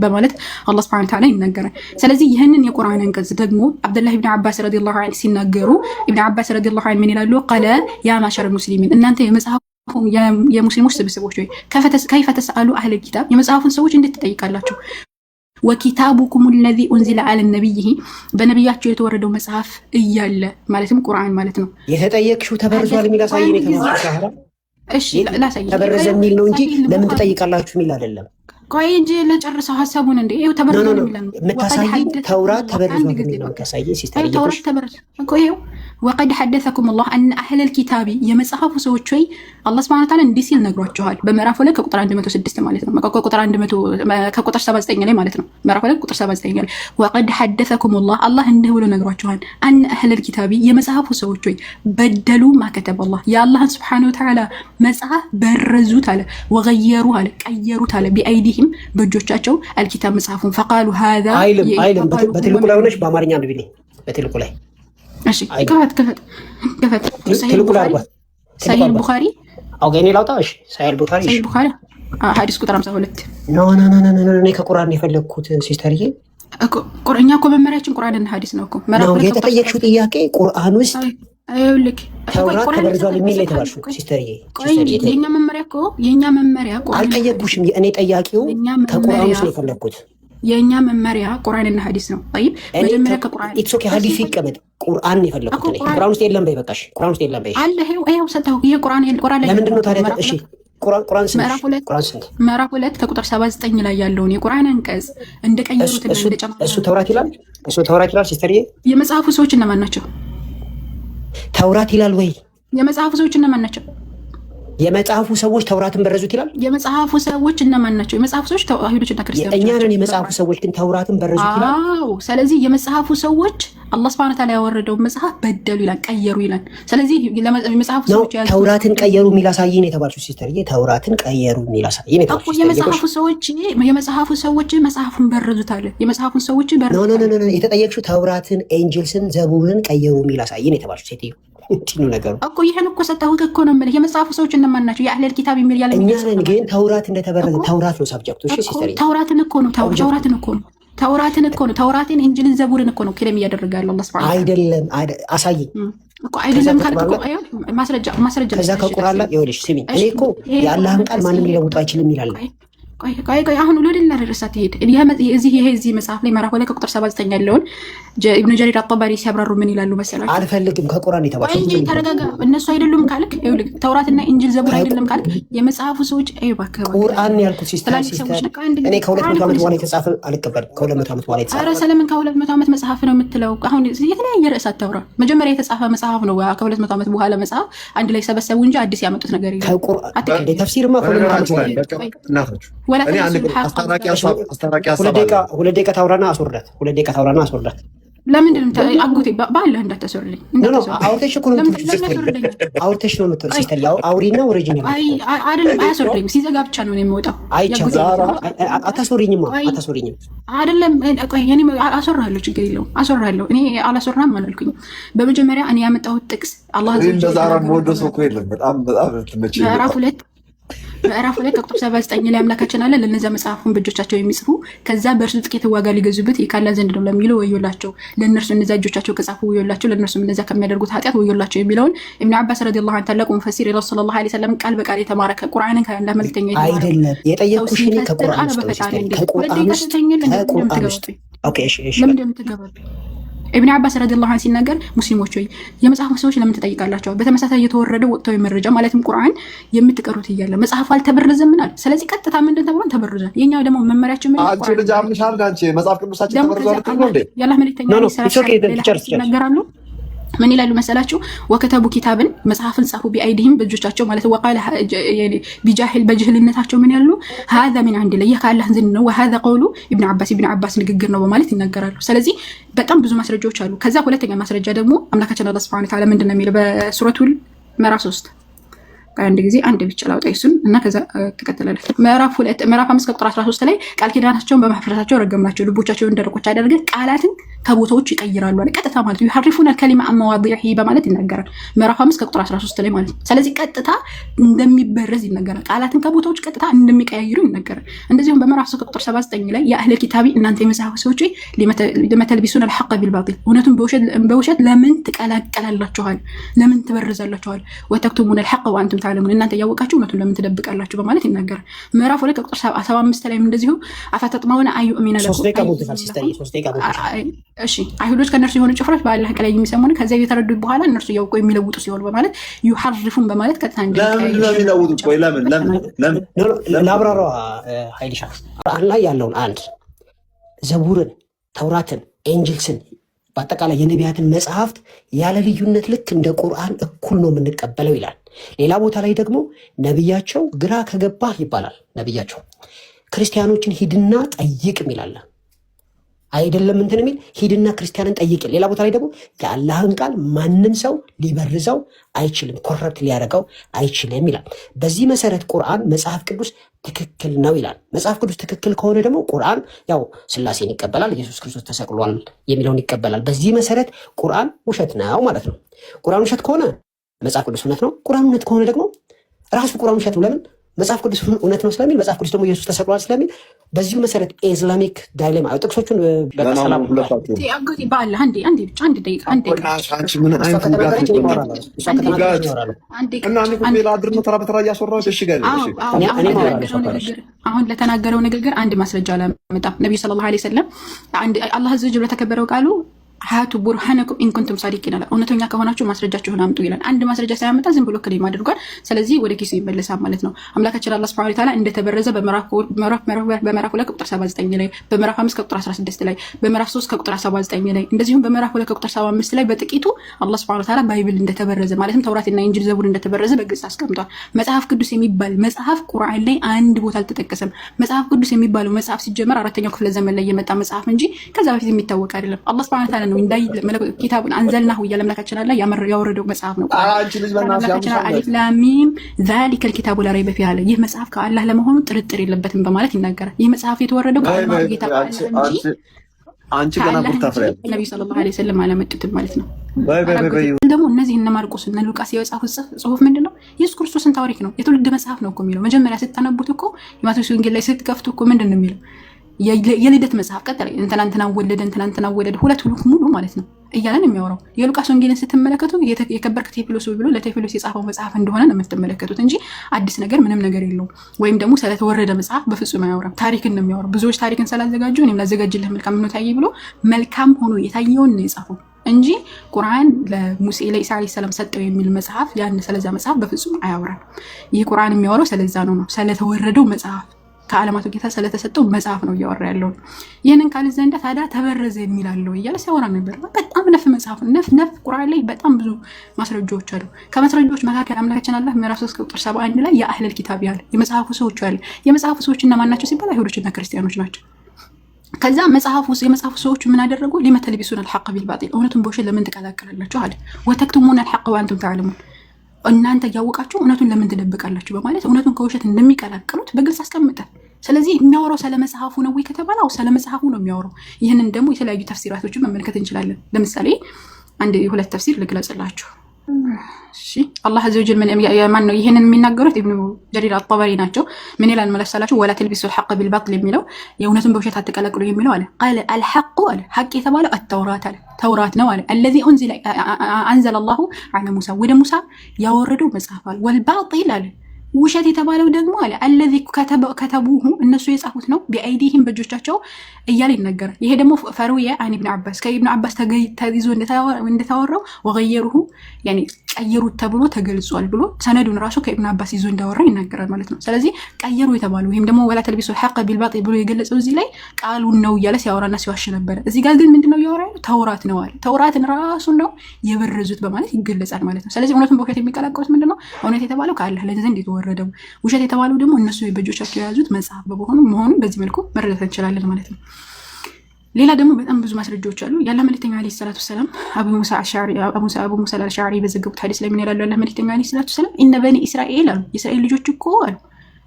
በማለት አላህ ሱብሓነሁ ወተዓላ ይናገራል። ስለዚህ ይህንን የቁርአን አንቀጽ ደግሞ አብዱላህ ኢብኑ አባስ ረዲየላሁ ዐንሁ ሲናገሩ ኢብኑ አባስ ረዲየላሁ ዐንሁ ምን ይላሉ? ቃለ ያ ማሸረ ሙስሊሚን እናንተ የመጽሐፍ የሙስሊሞች ስብስቦች ወይ ከይፈ ተስአሉ አህለ ኪታብ የመጽሐፉን ሰዎች እንዴት ትጠይቃላችሁ? ወኪታቡኩም الذي انزل على النبي በነብያቸው የተወረደው መጽሐፍ እያለ ማለትም ቁርአን ማለት ነው። የተጠየቅሽው ተበርዟል የሚል አሳየኝ የተባለው ሳራ። እሺ ላሳየኝ። ተበረዘ የሚል ነው እንጂ ለምን ትጠይቃላችሁ የሚል አይደለም። ቆይ እንጂ ለጨርሰው ሐሳቡን እንዴ ይሄው ተበርዟል የሚል ነው። መታሳይ ተውራት ተበርዟል የሚል ነው። ከሳይ ሲስተር ተውራት ተበርዟል እኮ ይሄው وقد حدثكم الله ان اهل الكتاب የመጽሐፉ ሰዎች ወይ አላህ Subhanahu Wa Ta'ala እንዲህ ሲል ነግሯቸዋል። በምዕራፍ 2 ከቁጥር 106 ማለት ነው። ከቁጥር 79 ላይ ማለት ነው። ምዕራፍ 2 ቁጥር 79 ላይ وقد حدثكم الله አላህ እንዲህ ብሎ ነግሯቸዋል። ان اهل الكتاب የመጽሐፉ ሰዎች ወይ በደሉ ما كتب الله የአላህ Subhanahu Wa Ta'ala መጽሐፍ በረዙት አለ وغيروا አለ ቀየሩት አለ بأيديهم በእጆቻቸው الكتاب መጽሐፉን فقالوا هذا አይልም በትልቁ ላይ ሆነሽ በአማርኛ ነው ቢልኝ በትልቁ ላይ እሺ ከፈት ሰሂህ ቡኻሪ አውገኔ ላውጣ። እሺ ሰሂህ ቡኻሪ ሐዲስ ቁጥር 52 ኖ እኔ ከቁርአን የፈለግኩት ሲስተርዬ እኛ እኮ መመሪያችን ቁርአንና ሐዲስ ነው እኮ። የተጠየቅሽው ጥያቄ ቁርአን ውስጥ ተውራት ተበርዟል የሚል ላይ ተባልሽው ሲስተርዬ። የኛ መመሪያ አልጠየቅኩሽም። እኔ ጠያቂው ከቁርአን ውስጥ ነው የፈለግኩት። የኛ መመሪያ ቁርአንና ሐዲስ ነው። طيب መጀመሪያ ከቁርአን ኢትስ ኦኬ ሐዲስ ይቀመጥ። ቁርአን ነው የፈለኩት እኔ። ቁርአን ውስጥ የለም በይ በቃሽ። ቁርአን ውስጥ የለም በይ አለ። ይሄው ሰጣው። ይሄ ቁርአን ላይ ለምንድን ነው ታዲያ? እሺ ቁርአን ስንት? ምዕራፍ 2 ከቁጥር 79 ላይ ያለውን የቁርአን አንቀጽ እንደቀየሩትና እንደጨመሩ እሱ ተውራት ይላል። እሱ ተውራት ይላል ሲስተርዬ። የመጽሐፉ ሰዎች እነማን ናቸው? ተውራት ይላል ወይ? የመጽሐፉ ሰዎች እነማን ናቸው? የመጽሐፉ ሰዎች ተውራትን በረዙት ይላል። የመጽሐፉ ሰዎች እነማን ናቸው? የመጽሐፉ ሰዎች አይሁዶችና ክርስቲያኖች። እኛ ነን የመጽሐፉ ሰዎች ግን ተውራትን በረዙት ይላል። አዎ፣ ስለዚህ የመጽሐፉ ሰዎች አላህ Subhanahu Wa Ta'ala ያወረደው መጽሐፍ በደሉ ይላል፣ ቀየሩ ይላል። ስለዚህ የመጽሐፉ ሰዎች ተውራትን ቀየሩ የሚል አሳይን የተባልሽው ሲስተርዬ። ተውራትን ቀየሩ የሚል አሳይን የተባልሽው የመጽሐፉ ሰዎች መጽሐፉን በረዙት አለ። የመጽሐፉን ሰዎች በረዙት ኖ የተጠየቅሽው ተውራትን፣ ኤንጅልስን፣ ዘቡርን ቀየሩ የሚል አሳይን የተባልሽው ሴትዮ እንዲህ ነው ነገሩ እኮ። ይሄን እኮ ሰጣሁህ እኮ ነው የምልህ። የመጽሐፉ ሰዎች እነማን ናቸው? የአህለል ኪታብ የሚል ያለ እኛ ነን። ግን ተውራት እንደተበረዘ ተውራት ነው ሳብጀክቱ። እሺ ሲስተር፣ ተውራትን እኮ ነው ተውራትን፣ እንጅልን፣ ዘቡርን እኮ ነው ክለም እያደረጋል አላህ Subhanahu Wa Ta'ala። አይደለም አሳይ እኮ አይደለም ካልኩ እኮ ማስረጃ ከዛ ከቁርአን ላይ ይኸውልሽ ስሚኝ። እኔ እኮ የአላህን ቃል ማንም ሊለውጥ አይችልም ይላል። ቆይ አሁን ወደ ሌላ ርዕሳት ትሄድ። እዚህ መጽሐፍ ላይ ምዕራፍ 2 ቁጥር 79 ያለውን ኢብኑ ጀሪር አጠባሪ ሲያብራሩ ምን ይላሉ መሰላችሁ? አልፈልግም ከቁርአን የተባለው እንጂ ተረጋጋ። እነሱ አይደሉም ካልክ ይኸውልህ፣ ተውራትና ኢንጂል ዘቡር አይደለም ካልክ የመጽሐፉ ሰዎች እባክህ ቁርአን ያልኩት ሲስተር እኔ ከ200 ዓመት በኋላ የተጻፈ አልቀበልም። ከ200 ዓመት በኋላ የተጻፈ ኧረ ሰለምን ከ200 ዓመት መጽሐፍ ነው የምትለው? አሁን የተለያየ ርዕስ አታውራ። መጀመሪያ የተጻፈ መጽሐፍ ነው። ከ200 ዓመት በኋላ መጽሐፍ አንድ ላይ ሰበሰቡ እንጂ አዲስ ያመጡት ነገር የለም። ከቁርአን ተፍሲርማ ከ200 ዓመት በኋላ እናታችሁ ሁለት ደቂቃ ታውራና አስወርዳት። ለምንድን ነው አጎቴ ባለህ እንዳታሰሩልኝ? አውርተሽ እኮ ነው አውርተሽ ነው የምትወጪው። ሲስተር ያው አውሪና ወረጅኝ አይደለም። አያስወርደኝም። ሲዘጋ ብቻ ነው የሚወጣው። አታስወሪኝም አይደለም። ቆይ እኔ አስወራለሁ፣ ችግር የለውም አስወራለሁ። እኔ አላስወራም አላልኩኝም። በመጀመሪያ እኔ ያመጣሁት ጥቅስ አላህ ምዕራፍ 2 ቁጥር 79 ላይ አምላካችን አለ ለነዛ መጽሐፉን በእጆቻቸው የሚጽፉ ከዛ በእርሱ ጥቂት ዋጋ ሊገዙበት የካላ ዘንድ ነው ለሚለው ወዮላቸው፣ ለእነርሱ እነዛ እጆቻቸው ከጻፉ ወዮላቸው፣ ለእነርሱም እነዛ ከሚያደርጉት ኃጢአት ወዮላቸው የሚለውን ኢብኑ አባስ ረዲየላሁ ዐንሁ ታላቁ ሙፈሲር የረሱል ሰለላሁ ዐለይሂ ወሰለም ቃል በቃል የተማረ ከቁርአንን ካለ መልክተኛ አይደለም የጠየቅኩሽ እኔ ከቁርአን ውስጥ ኦኬ እሺ ለምን እንደምትገባው ኢብኑ አባስ ረዲየላሁ ዐንሁ ሲናገር ሙስሊሞች ሆይ የመጽሐፉ ሰዎች ለምን ትጠይቃላችሁ? በተመሳሳይ የተወረደው ወቅታዊ መረጃ ማለትም ቁርአን የምትቀሩት እያለ መጽሐፉ አልተበረዘም ምናል። ስለዚህ ቀጥታ ምንድን ተብሏል? ተበረዘ። የኛው ደግሞ መመሪያችን ምን አንቺ ልጅ አምሻል አንቺ መጽሐፍ ቅዱሳችን ተበረዘው ነው እንዴ? ያላህ መልእክተኛ ይናገራሉ። ምን ይላሉ መሰላችሁ? ወከተቡ ኪታብን መጽሐፍን ጻፉ ቢአይዲህም በእጆቻቸው ማለት ወቃለ ቢጃሂል በጅህልነታቸው ምን ያሉ هذا من عند الله ከአላህ ዘንድ ነው وهذا قول ابن عباس ንግግር ነው በማለት ይናገራሉ። ስለዚህ በጣም ብዙ ማስረጃዎች አሉ። ከዛ ሁለተኛ ማስረጃ ደግሞ አምላካችን አላህ Subhanahu Wa Ta'ala ምንድነው የሚለው በሱረቱል ምዕራፍ 3 አንድ ጊዜ አንድ ብቻ ላውጣ ይሱን እና ከዛ ተከተላለ ምዕራፍ 5 ቁጥር 13 ላይ ቃል ኪዳናቸውን በማፍረሳቸው ረገምናቸው፣ ልቦቻቸውን ደረቆች አደረገ፣ ቃላትን ከቦታዎች ይቀይራሉ አለ። ቀጥታ ማለት ይሐርፉና ከሊማ አማዋዲሂ በማለት ይናገራል። ምዕራፍ 5 ቁጥር 13 ላይ ማለት ስለዚህ ቀጥታ እንደሚበረዝ ይናገራል። ቃላትን ከቦታዎች ቀጥታ እንደሚቀያይሩ ይናገራል። እንደዚሁም በምዕራፍ 3 ቁጥር 79 ላይ ያ አህለ ኪታቢ እናንተ የመጽሐፍ ሰዎች ለመተልቢሱን الحق بالباطل እውነቱን በውሸት ለምን ትቀላቀላላችኋል? ለምን ትበርዛላችኋል? ወተክቱሙን الحق وانتم تعلمون እናንተ ያወቃችሁ እውነቱን ለምን ትደብቃላችሁ? በማለት ይናገራል። ምዕራፍ 2 ቁጥር 75 ላይ እንደዚሁ አፈተጥማውና አዩሚና እሺ አይሁዶች ከነርሱ የሆኑ ጭፍሮች በአላህ ቃል የሚሰሙን ከዚያ የተረዱ በኋላ እነርሱ ያውቁ የሚለውጡ ሲሆን በማለት ይሐርፉን በማለት ቀጥታ ለአብራራ ኃይልሻ ቁርአን ላይ ያለውን አንድ ዘቡርን፣ ተውራትን፣ ኤንጅልስን በአጠቃላይ የነቢያትን መጽሐፍት ያለ ልዩነት ልክ እንደ ቁርአን እኩል ነው የምንቀበለው ይላል። ሌላ ቦታ ላይ ደግሞ ነቢያቸው ግራ ከገባህ ይባላል። ነቢያቸው ክርስቲያኖችን ሂድና ጠይቅም ይላል። አይደለም እንትን የሚል ሂድና ክርስቲያንን ጠይቅ። ሌላ ቦታ ላይ ደግሞ የአላህን ቃል ማንም ሰው ሊበርዘው አይችልም፣ ኮረፕት ሊያደርገው አይችልም ይላል። በዚህ መሰረት ቁርአን መጽሐፍ ቅዱስ ትክክል ነው ይላል። መጽሐፍ ቅዱስ ትክክል ከሆነ ደግሞ ቁርአን ያው ስላሴን ይቀበላል፣ ኢየሱስ ክርስቶስ ተሰቅሏል የሚለውን ይቀበላል። በዚህ መሰረት ቁርአን ውሸት ነው ማለት ነው። ቁርአን ውሸት ከሆነ መጽሐፍ ቅዱስ እውነት ነው። ቁርአን እውነት ከሆነ ደግሞ ራሱ ቁርአን ውሸት ነው። ለምን? መጽሐፍ ቅዱስ እውነት ነው ስለሚል፣ መጽሐፍ ቅዱስ ደግሞ ኢየሱስ ተሰቅሏል ስለሚል። በዚሁ መሰረት ኢስላሚክ ዳይሌማ ጥቅሶቹን በሰላም አሁን ለተናገረው ንግግር አንድ ማስረጃ አላመጣም። ነቢዩ ሰለላሁ ዐለይሂ ወሰለም አላህ ዘ ወጀል ለተከበረው ቃሉ ሀቱ ቡርሃነኩም ኢንኩንቱም ሳዲቂን ይላል። እውነተኛ ከሆናችሁ ማስረጃችሁን አምጡ ይላል። አንድ ማስረጃ ሳያመጣ ዝም ብሎ ክሌም አድርጓል። ስለዚህ ወደ ኪሱ ይመለሳል ማለት ነው። አምላካችን አላህ ሱብሓነሁ ወተዓላ እንደተበረዘ በምዕራፍ 2 ቁጥር 79 ላይ፣ በምዕራፍ 5 ቁጥር 16 ላይ፣ በምዕራፍ 3 ቁጥር 79 ላይ እንደዚሁም በምዕራፍ 2 ቁጥር 75 ላይ በጥቂቱ አላህ ሱብሓነሁ ወተዓላ ባይብል እንደተበረዘ ማለትም ተውራትና ኢንጂል ዘቡር እንደተበረዘ በግልጽ አስቀምጧል። መጽሐፍ ቅዱስ የሚባል መጽሐፍ ቁርአን ላይ አንድ ቦታ አልተጠቀሰም። መጽሐፍ ቅዱስ የሚባለው መጽሐፍ ሲጀመር 4ኛው ክፍለ ዘመን ላይ የመጣ መጽሐፍ እንጂ ከዛ በፊት የሚታወቅ አይደለም። አላህ ሱብሓነሁ ወተዓላ እንዳይ ኪታቡን አንዘልናሁ እያለ አምላካችን አላህ ያወረደው መጽሐፍ ነው። አሊፍ ላም ሚም ዛሊከል ኪታቡ ላ ረይበ ፊህ አለ። ይህ መጽሐፍ ከአላህ ለመሆኑ ጥርጥር የለበትም በማለት ይናገራል። ይህ መጽሐፍ የተወረደው ከአላህ ጌታ እንጂ አንቺ ገና ብታፍሪ ነብዩ ሰለላሁ ዐለይሂ ወሰለም አላመጡትም ማለት ነው። ደግሞ እነዚህ እነ ማርቆስ እና ሉቃስ የጻፉት ጽሁፍ ምንድነው? ኢየሱስ ክርስቶስን ታሪክ ነው፣ የትውልድ መጽሐፍ ነው እኮ የሚለው። መጀመሪያ ስታነቡት እኮ የማቴዎስ ወንጌል ላይ ስትከፍቱ እኮ ምንድን ነው የሚለው? የልደት መጽሐፍ ቀጥታ እንትና ወለደ እንትና ወለደ ሁለት ሙሉ ማለት ነው። እያለን የሚያወራው። የሉቃስ ወንጌልን ስትመለከቱ የከበርክ ቴዎፍሎስ ብሎ ለቴዎፍሎስ የጻፈው መጽሐፍ እንደሆነ ነው የምትመለከቱት እንጂ አዲስ ነገር ምንም ነገር የለውም። ወይም ደግሞ ስለተወረደ መጽሐፍ በፍጹም አያወራም። ታሪክን ነው የሚያወራው። ብዙዎች ታሪክን ስላዘጋጁ እኔም ላዘጋጅልህ መልካም ሆኖ ታየ ብሎ መልካም ሆኖ የታየውን ነው የጻፈው እንጂ ቁርአን ለሙሴ ለኢሳ ዓለይሂ ሰላም ሰጠው የሚል መጽሐፍ ያን ስለዛ መጽሐፍ በፍጹም አያወራም። ይህ ቁርአን የሚያወራው ስለዛ ነው ስለተወረደው መጽሐፍ ከዓለማቱ ጌታ ስለተሰጠው መጽሐፍ ነው እያወራ ያለው። ይህንን ካል ዘንዳ ታዲያ ተበረዘ የሚላለው እያለ ሲያወራ ነበር። በጣም ነፍ መጽሐፍ ነፍ ቁርአን ላይ በጣም ብዙ ማስረጃዎች አሉ። ከማስረጃዎች መካከል አምላካችን አላህ ምዕራፍ 3 ቁጥር 71 ላይ የአህለል ኪታብ ያለ የመጽሐፉ ሰዎች አለ። የመጽሐፉ ሰዎች እነማን ናቸው ሲባል አይሁዶችና ክርስቲያኖች ናቸው። ከዛ የመጽሐፉ ሰዎች ምን አደረጉ? ሊመተልቢሱን አልሐቅ ቢልባጢል እውነቱን በውሸት ለምን ትቀላቅላላችሁ አለ። ወተክቱሙን አልሐቅ ወአንቱም ተዕለሙን እናንተ እያወቃችሁ እውነቱን ለምን ትደብቃላችሁ በማለት እውነቱን ከውሸት እንደሚቀላቅሉት በግልጽ አስቀምጠ። ስለዚህ የሚያወራው ስለ መጽሐፉ ነው ወይ ከተባለ ስለ መጽሐፉ ነው የሚያወራው። ይህንን ደግሞ የተለያዩ ተፍሲራቶችን መመልከት እንችላለን። ለምሳሌ አንድ የሁለት ተፍሲር ልግለጽላችሁ። እሺ አላህ አዘወጀል ማን ነው ይሄንን የሚናገሩት? ኢብኑ ጀሪር አጣበሪ ናቸው። ምን ይላል መለሳላችሁ? ወላ ተልቢሱ الحق بالباطل የሚለው የእውነቱን በውሸት አትቀላቅሉ የሚለው አለ። ቃል الحق አለ ሐቅ የተባለው التوراة አለ ተውራት ነው አለ። الذي انزل الله على موسى ወደ ሙሳ ያወረደው መጽሐፍ አለ። والباطل አለ ውሸት የተባለው ደግሞ አለ الذي كتبوه እነሱ የጻፉት ነው بأيديهم በእጆቻቸው እያለ ይናገራል። ይሄ ደግሞ ፈሩየ አን ኢብኑ አባስ ከኢብኑ አባስ ተይዞ እንደተወራው ወገየሩሁ ያኒ ቀየሩት ተብሎ ተገልጿል ብሎ ሰነዱን ራሱ ከኢብኑ አባስ ይዞ እንዳወራ ይናገራል ማለት ነው። ስለዚህ ቀየሩ የተባለው ወይም ደግሞ ወላ ተልቢሱ الحق بالباطل ብሎ የገለጸው እዚህ ላይ ቃሉን ነው እያለ ሲያወራና ሲዋሽ ነበር። እዚህ ጋር ግን ምንድነው ያወራው? ተውራት ነው አለ። ተውራትን ራሱ ነው የበረዙት በማለት ይገለጻል ማለት ነው። ስለዚህ እውነቱን በውሸት የሚቀላቀሉት ምንድነው? እውነት የተባለው ከአላህ ዘንድ የተወረደው፣ ውሸት የተባለው ደግሞ እነሱ በእጆቻቸው የያዙት መጽሐፍ መሆኑን በዚህ መልኩ መረዳት እንችላለን ማለት ነው። ሌላ ደግሞ በጣም ብዙ ማስረጃዎች አሉ። የአላህ መልእክተኛ አለይሂ ሰላቱ ሰላም አቡ ሙሳ አልአሽዓሪ በዘገቡት ሐዲስ ላይ ምን ይላሉ? የአላህ መልእክተኛ አለይሂ ሰላቱ ሰላም ኢነ በኒ እስራኤል አሉ የእስራኤል ልጆች እኮ አሉ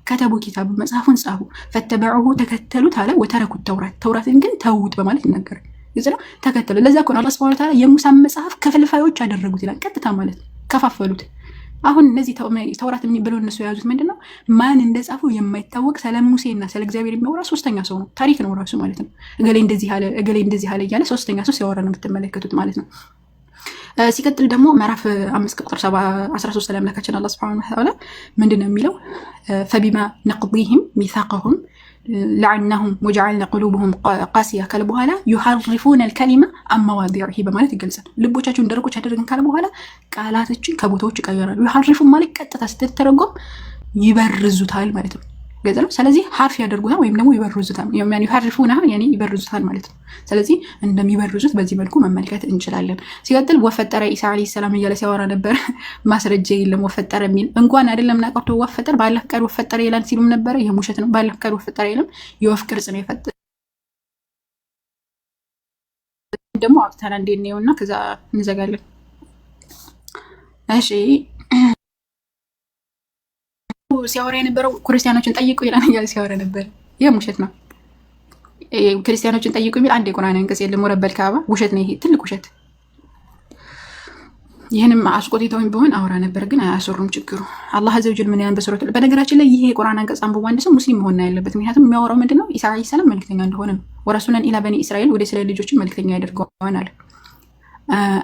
ከተቡ ኪታብ መጽሐፉን ጻፉ ፈተበዑሁ ተከተሉት አለ ወተረኩት ተውራትን ግን ተውት በማለት ይናገራል። ይዘለው ተከተሉ። ለዛ እኮ አላህ ሱብሃነሁ ወተዓላ የሙሳን መጽሐፍ ክፍልፋዮች አደረጉት ይላል። ቀጥታ ማለት ከፋፈሉት። አሁን እነዚህ ተውራት የሚብለው እነሱ የያዙት ምንድነው? ማን እንደጻፈው የማይታወቅ ስለ ሙሴና ስለ እግዚአብሔር የሚያወራ ሶስተኛ ሰው ነው። ታሪክ ነው ራሱ ማለት ነው። እገሌ እንደዚህ አለ እያለ ሶስተኛ ሰው ሲያወራ ነው የምትመለከቱት ማለት ነው። ሲቀጥል ደግሞ ምዕራፍ 5 ቁጥር 13 ላይ አምላካችን አላህ ሱብሓነሁ ወተዓላ ምንድነው የሚለው? ፈቢማ ነቅዲሂም ሚሳቀሁም ለዐናሁም ወጀዐልና ቁሉበሁም ቃሲያ ካለ በኋላ ዩሐርፉነ አልከሊመ አን መዋዲዒሂ በማለት ይገልጻል። ልቦቻቸውን ደረቆች ያደረግን ካለ በኋላ ቃላቶችን ከቦታዎች ይቀየራሉ። ዩሐርፉ ማለት ቀጥታ ስትተረጎም ይበርዙታል ማለት ነው። ገዘለ ስለዚህ ሐርፍ ያደርጉታል ወይም ደግሞ ይበርዙታል። ያኒ ዩሐርፉና ያኒ ይበርዙታል ማለት ነው። ስለዚህ እንደሚበርዙት በዚህ መልኩ መመልከት እንችላለን። ሲቀጥል ወፈጠረ ኢሳ አለይሂ ሰላም እያለ ሲያወራ ነበር። ማስረጃ የለም ወፈጠረ የሚል እንኳን አይደለም ናቀርቶ ወፈጠር ባላህ ፍቃድ ወፈጠረ ይላል ሲሉም ነበር። ይሄ ውሸት ነው። ባላህ ፍቃድ ወፈጠረ የለም። የወፍ ቅርጽ ነው የፈጠረ ደግሞ አብታና እንዴት ነውና ከዛ እንዘጋለን። እሺ ሲያወራ የነበረው ክርስቲያኖችን ጠይቁ ይላል እያለ ሲያወራ ነበር። ይሄ ውሸት ነው። ክርስቲያኖችን ጠይቁ የሚል አንድ የቁርአን አንቀጽ የለም። ወረበል ካባ ውሸት ነው። ይሄ ትልቅ ውሸት። ይህንም አስቆጥተውኝ ቢሆን አወራ ነበር፣ ግን አያሰሩም። ችግሩ አላህ አዘወጀል ምን ያን በሱረቱ በነገራችን ላይ ይሄ የቁርአን አንቀጽ አንብቦ አንድ ሰው ሙስሊም መሆን ያለበት። ምክንያቱም የሚያወራው ምንድነው? ኢሳ አለይሂ ሰላም መልእክተኛ እንደሆነ ነው። ወረሱለን ኢላ በኒ እስራኤል ወደ እስራኤል ልጆችን መልእክተኛ ያደርገዋል አለ።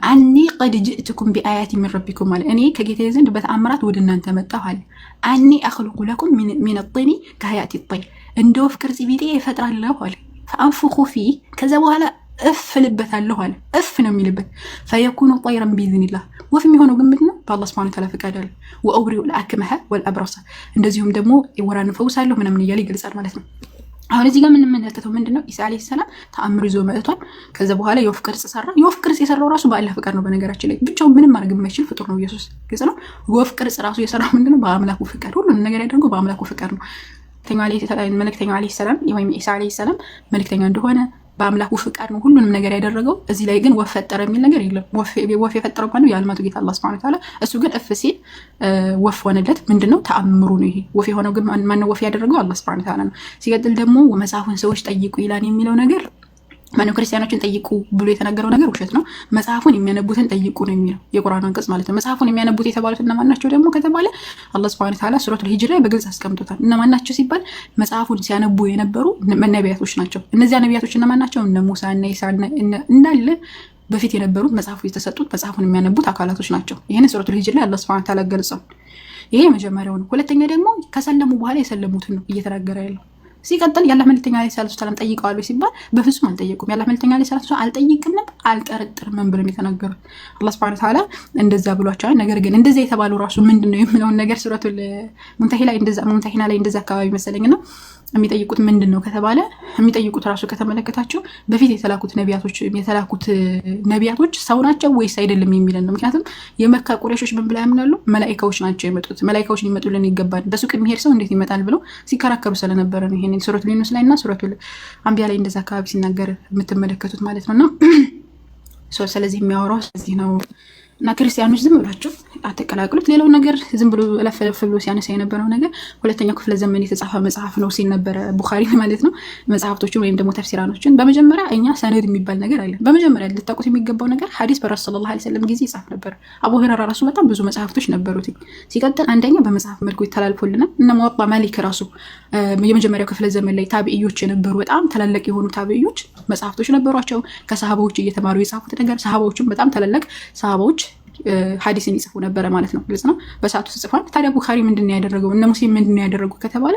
አኒ ቀድ ጅእትኩም ቢአያቲ ሚን ረቢኩም አለ። እኔ ከጌታዬ ዘንድ በተአምራት ወደ እናንተ መጣሁ አለ። አኒ አኽሉቁ ለኩም ሚን ጢኒ ከሀያቲ ጠይር እንደ ወፍ ቅርጽ ቢጤ እፈጥራለሁ አለ። ፈአንፉኹ ፊህ ከዛ በኋላ እፍ ልበታለሁ አለ። እፍ ነው የሚልበት። ፈየኩኑ ጠይረን ቢኢዝኒላህ ወፍ የሚሆነው ግን ምንድን ነው? በአላህ ሱብሓነሁ ወተዓላ ፈቃድ አለ። ወአብሪኡ ልአክመሀ ወልአብረሰ እንደዚሁም ደግሞ ወራን ፈውሳለሁ ምናምን እያለ ይገልጻል ማለት ነው። አሁን እዚህ ጋር የምንመለከተው ምንድነው? ኢሳ አለይሂ ሰላም ተአምር ይዞ መጥቷል። ከዛ በኋላ የወፍ ቅርጽ ሰራ። የወፍ ቅርጽ የሰራው ራሱ በአላህ ፍቃድ ነው። በነገራችን ላይ ብቻው ምንም ማድረግ የማይችል ፍጡር ነው ኢየሱስ። ግልጽ ነው። የወፍ ቅርጽ ራሱ የሰራው ምንድነው? በአምላኩ ፍቃድ። ሁሉንም ነገር ያደርገው በአምላኩ ፍቃድ ነው። መልእክተኛው አለይሂ ሰላም ወይም ኢሳ አለይሂ ሰላም መልእክተኛ እንደሆነ በአምላኩ ፍቃድ ነው ሁሉንም ነገር ያደረገው። እዚህ ላይ ግን ወፍ ፈጠረ የሚል ነገር የለም። ወፍ የፈጠረው ማለት የዓለማቱ ጌታ አላህ ሱብሓነሁ ወተዓላ። እሱ ግን እፍ ሲል ወፍ ሆነለት። ምንድነው? ተአምሩ ነው ይሄ። ወፍ የሆነው ግን ማነው? ወፍ ያደረገው አላህ ሱብሓነሁ ወተዓላ ነው። ሲቀጥል ደግሞ መጽሐፉን ሰዎች ጠይቁ ይላል የሚለው ነገር ማነው? ክርስቲያኖችን ጠይቁ ብሎ የተናገረው ነገር ውሸት ነው። መጽሐፉን የሚያነቡትን ጠይቁ ነው የሚለው የቁርአን አንቀጽ ማለት ነው። መጽሐፉን የሚያነቡት የተባሉት እነማን ናቸው ደግሞ ከተባለ አላህ ሱብሓነሁ ወተዓላ ሱረቱል ሂጅር ላይ በግልጽ አስቀምጦታል። እነማን ናቸው ሲባል መጽሐፉን ሲያነቡ የነበሩ ነቢያቶች ናቸው። እነዚያ ነቢያቶች እነማን ናቸው? እነ ሙሳ፣ እነ ኢሳ እንዳለ በፊት የነበሩት መጽሐፉ የተሰጡት መጽሐፉን የሚያነቡት አካላቶች ናቸው። ይህን ሱረቱል ሂጅር ላይ አላህ ሱብሓነሁ ወተዓላ ገልጸው። ይሄ የመጀመሪያው ነው። ሁለተኛ ደግሞ ከሰለሙ በኋላ የሰለሙትን ነው እየተናገረ ያለው። ሲቀጥል የአላህ መልእክተኛ ዓለይሂ ሰላቱ ወሰላም ጠይቀዋል ሲባል በፍጹም አልጠየቁም። የአላህ መልእክተኛ ዓለይሂ ሰላቱ ወሰላም አልጠይቅም አልጠረጥርም ብለው የተናገሩት አላህ ሱብሓነሁ ወተዓላ እንደዛ ብሏቸዋል። ነገር ግን እንደዛ የተባለው ራሱ ምንድነው የሚለውን ነገር ሱረቱል ሙምተሂና ላይ እንደዛ አካባቢ መሰለኝና የሚጠይቁት ምንድነው ከተባለ የሚጠይቁት ራሱ ከተመለከታቸው በፊት የተላኩት ነቢያቶች ሰው ናቸው ወይስ አይደለም የሚለን ነው። ምክንያቱም የመካ ቁረይሾች ምን ብለው ያምናሉ? መላኢካዎች ናቸው የመጡት፣ መላኢካዎች ሊመጡልን ይገባል፣ በሱቅ የሚሄድ ሰው እንዴት ይመጣል ብለው ሲከራከሩ ስለነበረ ነው። ይሄን ሱረቱል ዩኑስ ላይ እና ሱረቱል አንቢያ ላይ እንደዛ አካባቢ ሲናገር የምትመለከቱት ማለት ነውና ስለዚህ የሚያወራው ስለዚህ ነው። እና ክርስቲያኖች ዝም ብላችሁ አትቀላቅሉት። ሌላው ነገር ዝም ብሎ ለፈለፈ ብሎ ሲያነሳ የነበረው ነገር ሁለተኛው ክፍለ ዘመን የተጻፈ መጽሐፍ ነው ሲል ነበረ ቡኻሪ ማለት ነው። መጽሐፍቶችን ወይም ደግሞ ተፍሲራኖችን በመጀመሪያ እኛ ሰነድ የሚባል ነገር አለ። በመጀመሪያ ልታውቁት የሚገባው ነገር ሐዲስ በረሱል ሰለላሁ ዐለይሂ ወሰለም ጊዜ ይጻፍ ነበር። አቡ ሁረይራ ራሱ በጣም ብዙ መጽሐፍቶች ነበሩት። ሲቀጥል አንደኛ በመጽሐፍ መልኩ ይተላልፎልናል እና ሙወጣ ማሊክ ራሱ የመጀመሪያው ክፍለ ዘመን ላይ ታቢዒዎች የነበሩ በጣም ታላላቅ የሆኑ ታቢዒዎች መጽሐፍቶች ነበሯቸው። ከሰሃባዎች እየተማሩ የጻፉት ነገር ሰሃባዎችም በጣም ታላላቅ ሰሃባዎች ሐዲስን ይጽፉ ነበረ ማለት ነው። ግልጽ ነው፣ በሰዓቱ ተጽፏል። ታዲያ ቡኻሪ ምንድነው ያደረገው? እነ ሙስሊም ምንድነው ያደረጉ ከተባለ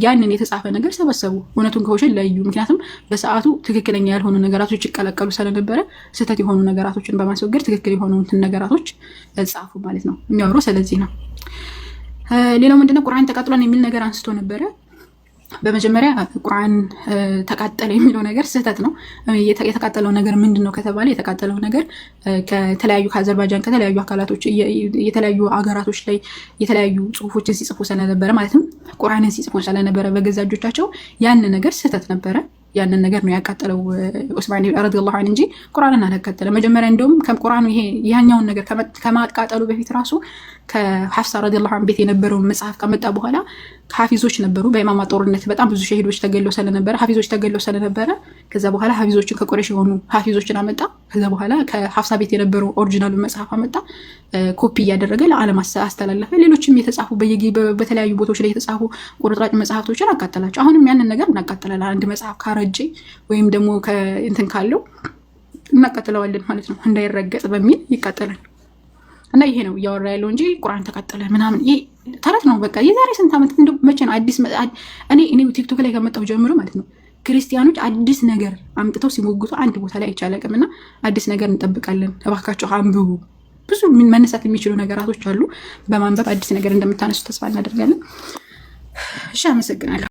ያንን የተጻፈ ነገር ሰበሰቡ፣ እውነቱን ከውሸት ለዩ። ምክንያቱም በሰዓቱ ትክክለኛ ያልሆኑ ነገራቶች ይቀላቀሉ ስለነበረ ስህተት የሆኑ ነገራቶችን በማስወገድ ትክክል የሆኑትን ነገራቶች ጻፉ ማለት ነው። የሚያወራው ስለዚህ ነው። ሌላው ምንድነው ቁርአን ተቃጥሏል የሚል ነገር አንስቶ ነበረ። በመጀመሪያ ቁርአን ተቃጠለ የሚለው ነገር ስህተት ነው። የተቃጠለው ነገር ምንድነው ከተባለ የተቃጠለው ነገር ከተለያዩ ከአዘርባይጃን ከተለያዩ አካላቶች የተለያዩ አገራቶች ላይ የተለያዩ ጽሁፎችን ሲጽፉ ስለነበረ ማለትም ቁርአንን ሲጽፉ ስለነበረ በገዛ እጆቻቸው ያን ነገር ስህተት ነበረ። ያንን ነገር ነው ያቃጠለው ዑስማን ረዲየላሁ ዐንሁ እንጂ ቁርአንን አላቃጠለም። መጀመሪያ እንደውም ከቁርአኑ ያኛውን ነገር ከማቃጠሉ በፊት ራሱ ከሐፍሳ ረዲየላሁ ዐንሁ ቤት የነበረውን መጽሐፍ ከመጣ በኋላ ሐፊዞች ነበሩ። በኢማማ ጦርነት በጣም ብዙ ሸሂዶች ተገለው ስለነበረ ሐፊዞች ተገለው ስለነበረ ከዛ በኋላ ሐፊዞችን ከቁረይሽ የሆኑ ሐፊዞችን አመጣ። ከዛ በኋላ ከሐፍሳ ቤት የነበረው ኦሪጂናሉ መጽሐፍ አመጣ፣ ኮፒ እያደረገ ለዓለም አስተላለፈ። ሌሎችም የተጻፉ በተለያዩ ቦታዎች ላይ የተጻፉ ቁርጥራጭ መጽሐፍቶችን አቃጠላቸው። አሁንም ያንን ነገር እናቃጥላለን። አንድ መጽሐፍ ካረጀ ወይም ደግሞ ከእንትን ካለው እናቃጥለዋለን ማለት ነው፣ እንዳይረገጥ በሚል ይቃጠላል። እና ይሄ ነው እያወራ ያለው እንጂ ቁርአን ተቃጠለ ምናምን ይሄ ተረት ነው። በቃ የዛሬ ስንት ዓመት እንደው መቼ ነው አዲስ እኔ ቲክቶክ ላይ ከመጣሁ ጀምሮ ማለት ነው ክርስቲያኖች አዲስ ነገር አምጥተው ሲሞግቱ አንድ ቦታ ላይ አይቻለቅም። እና አዲስ ነገር እንጠብቃለን። እባካችሁ አንብቡ። ብዙ መነሳት የሚችሉ ነገራቶች አሉ። በማንበብ አዲስ ነገር እንደምታነሱ ተስፋ እናደርጋለን። እሺ፣ አመሰግናለሁ።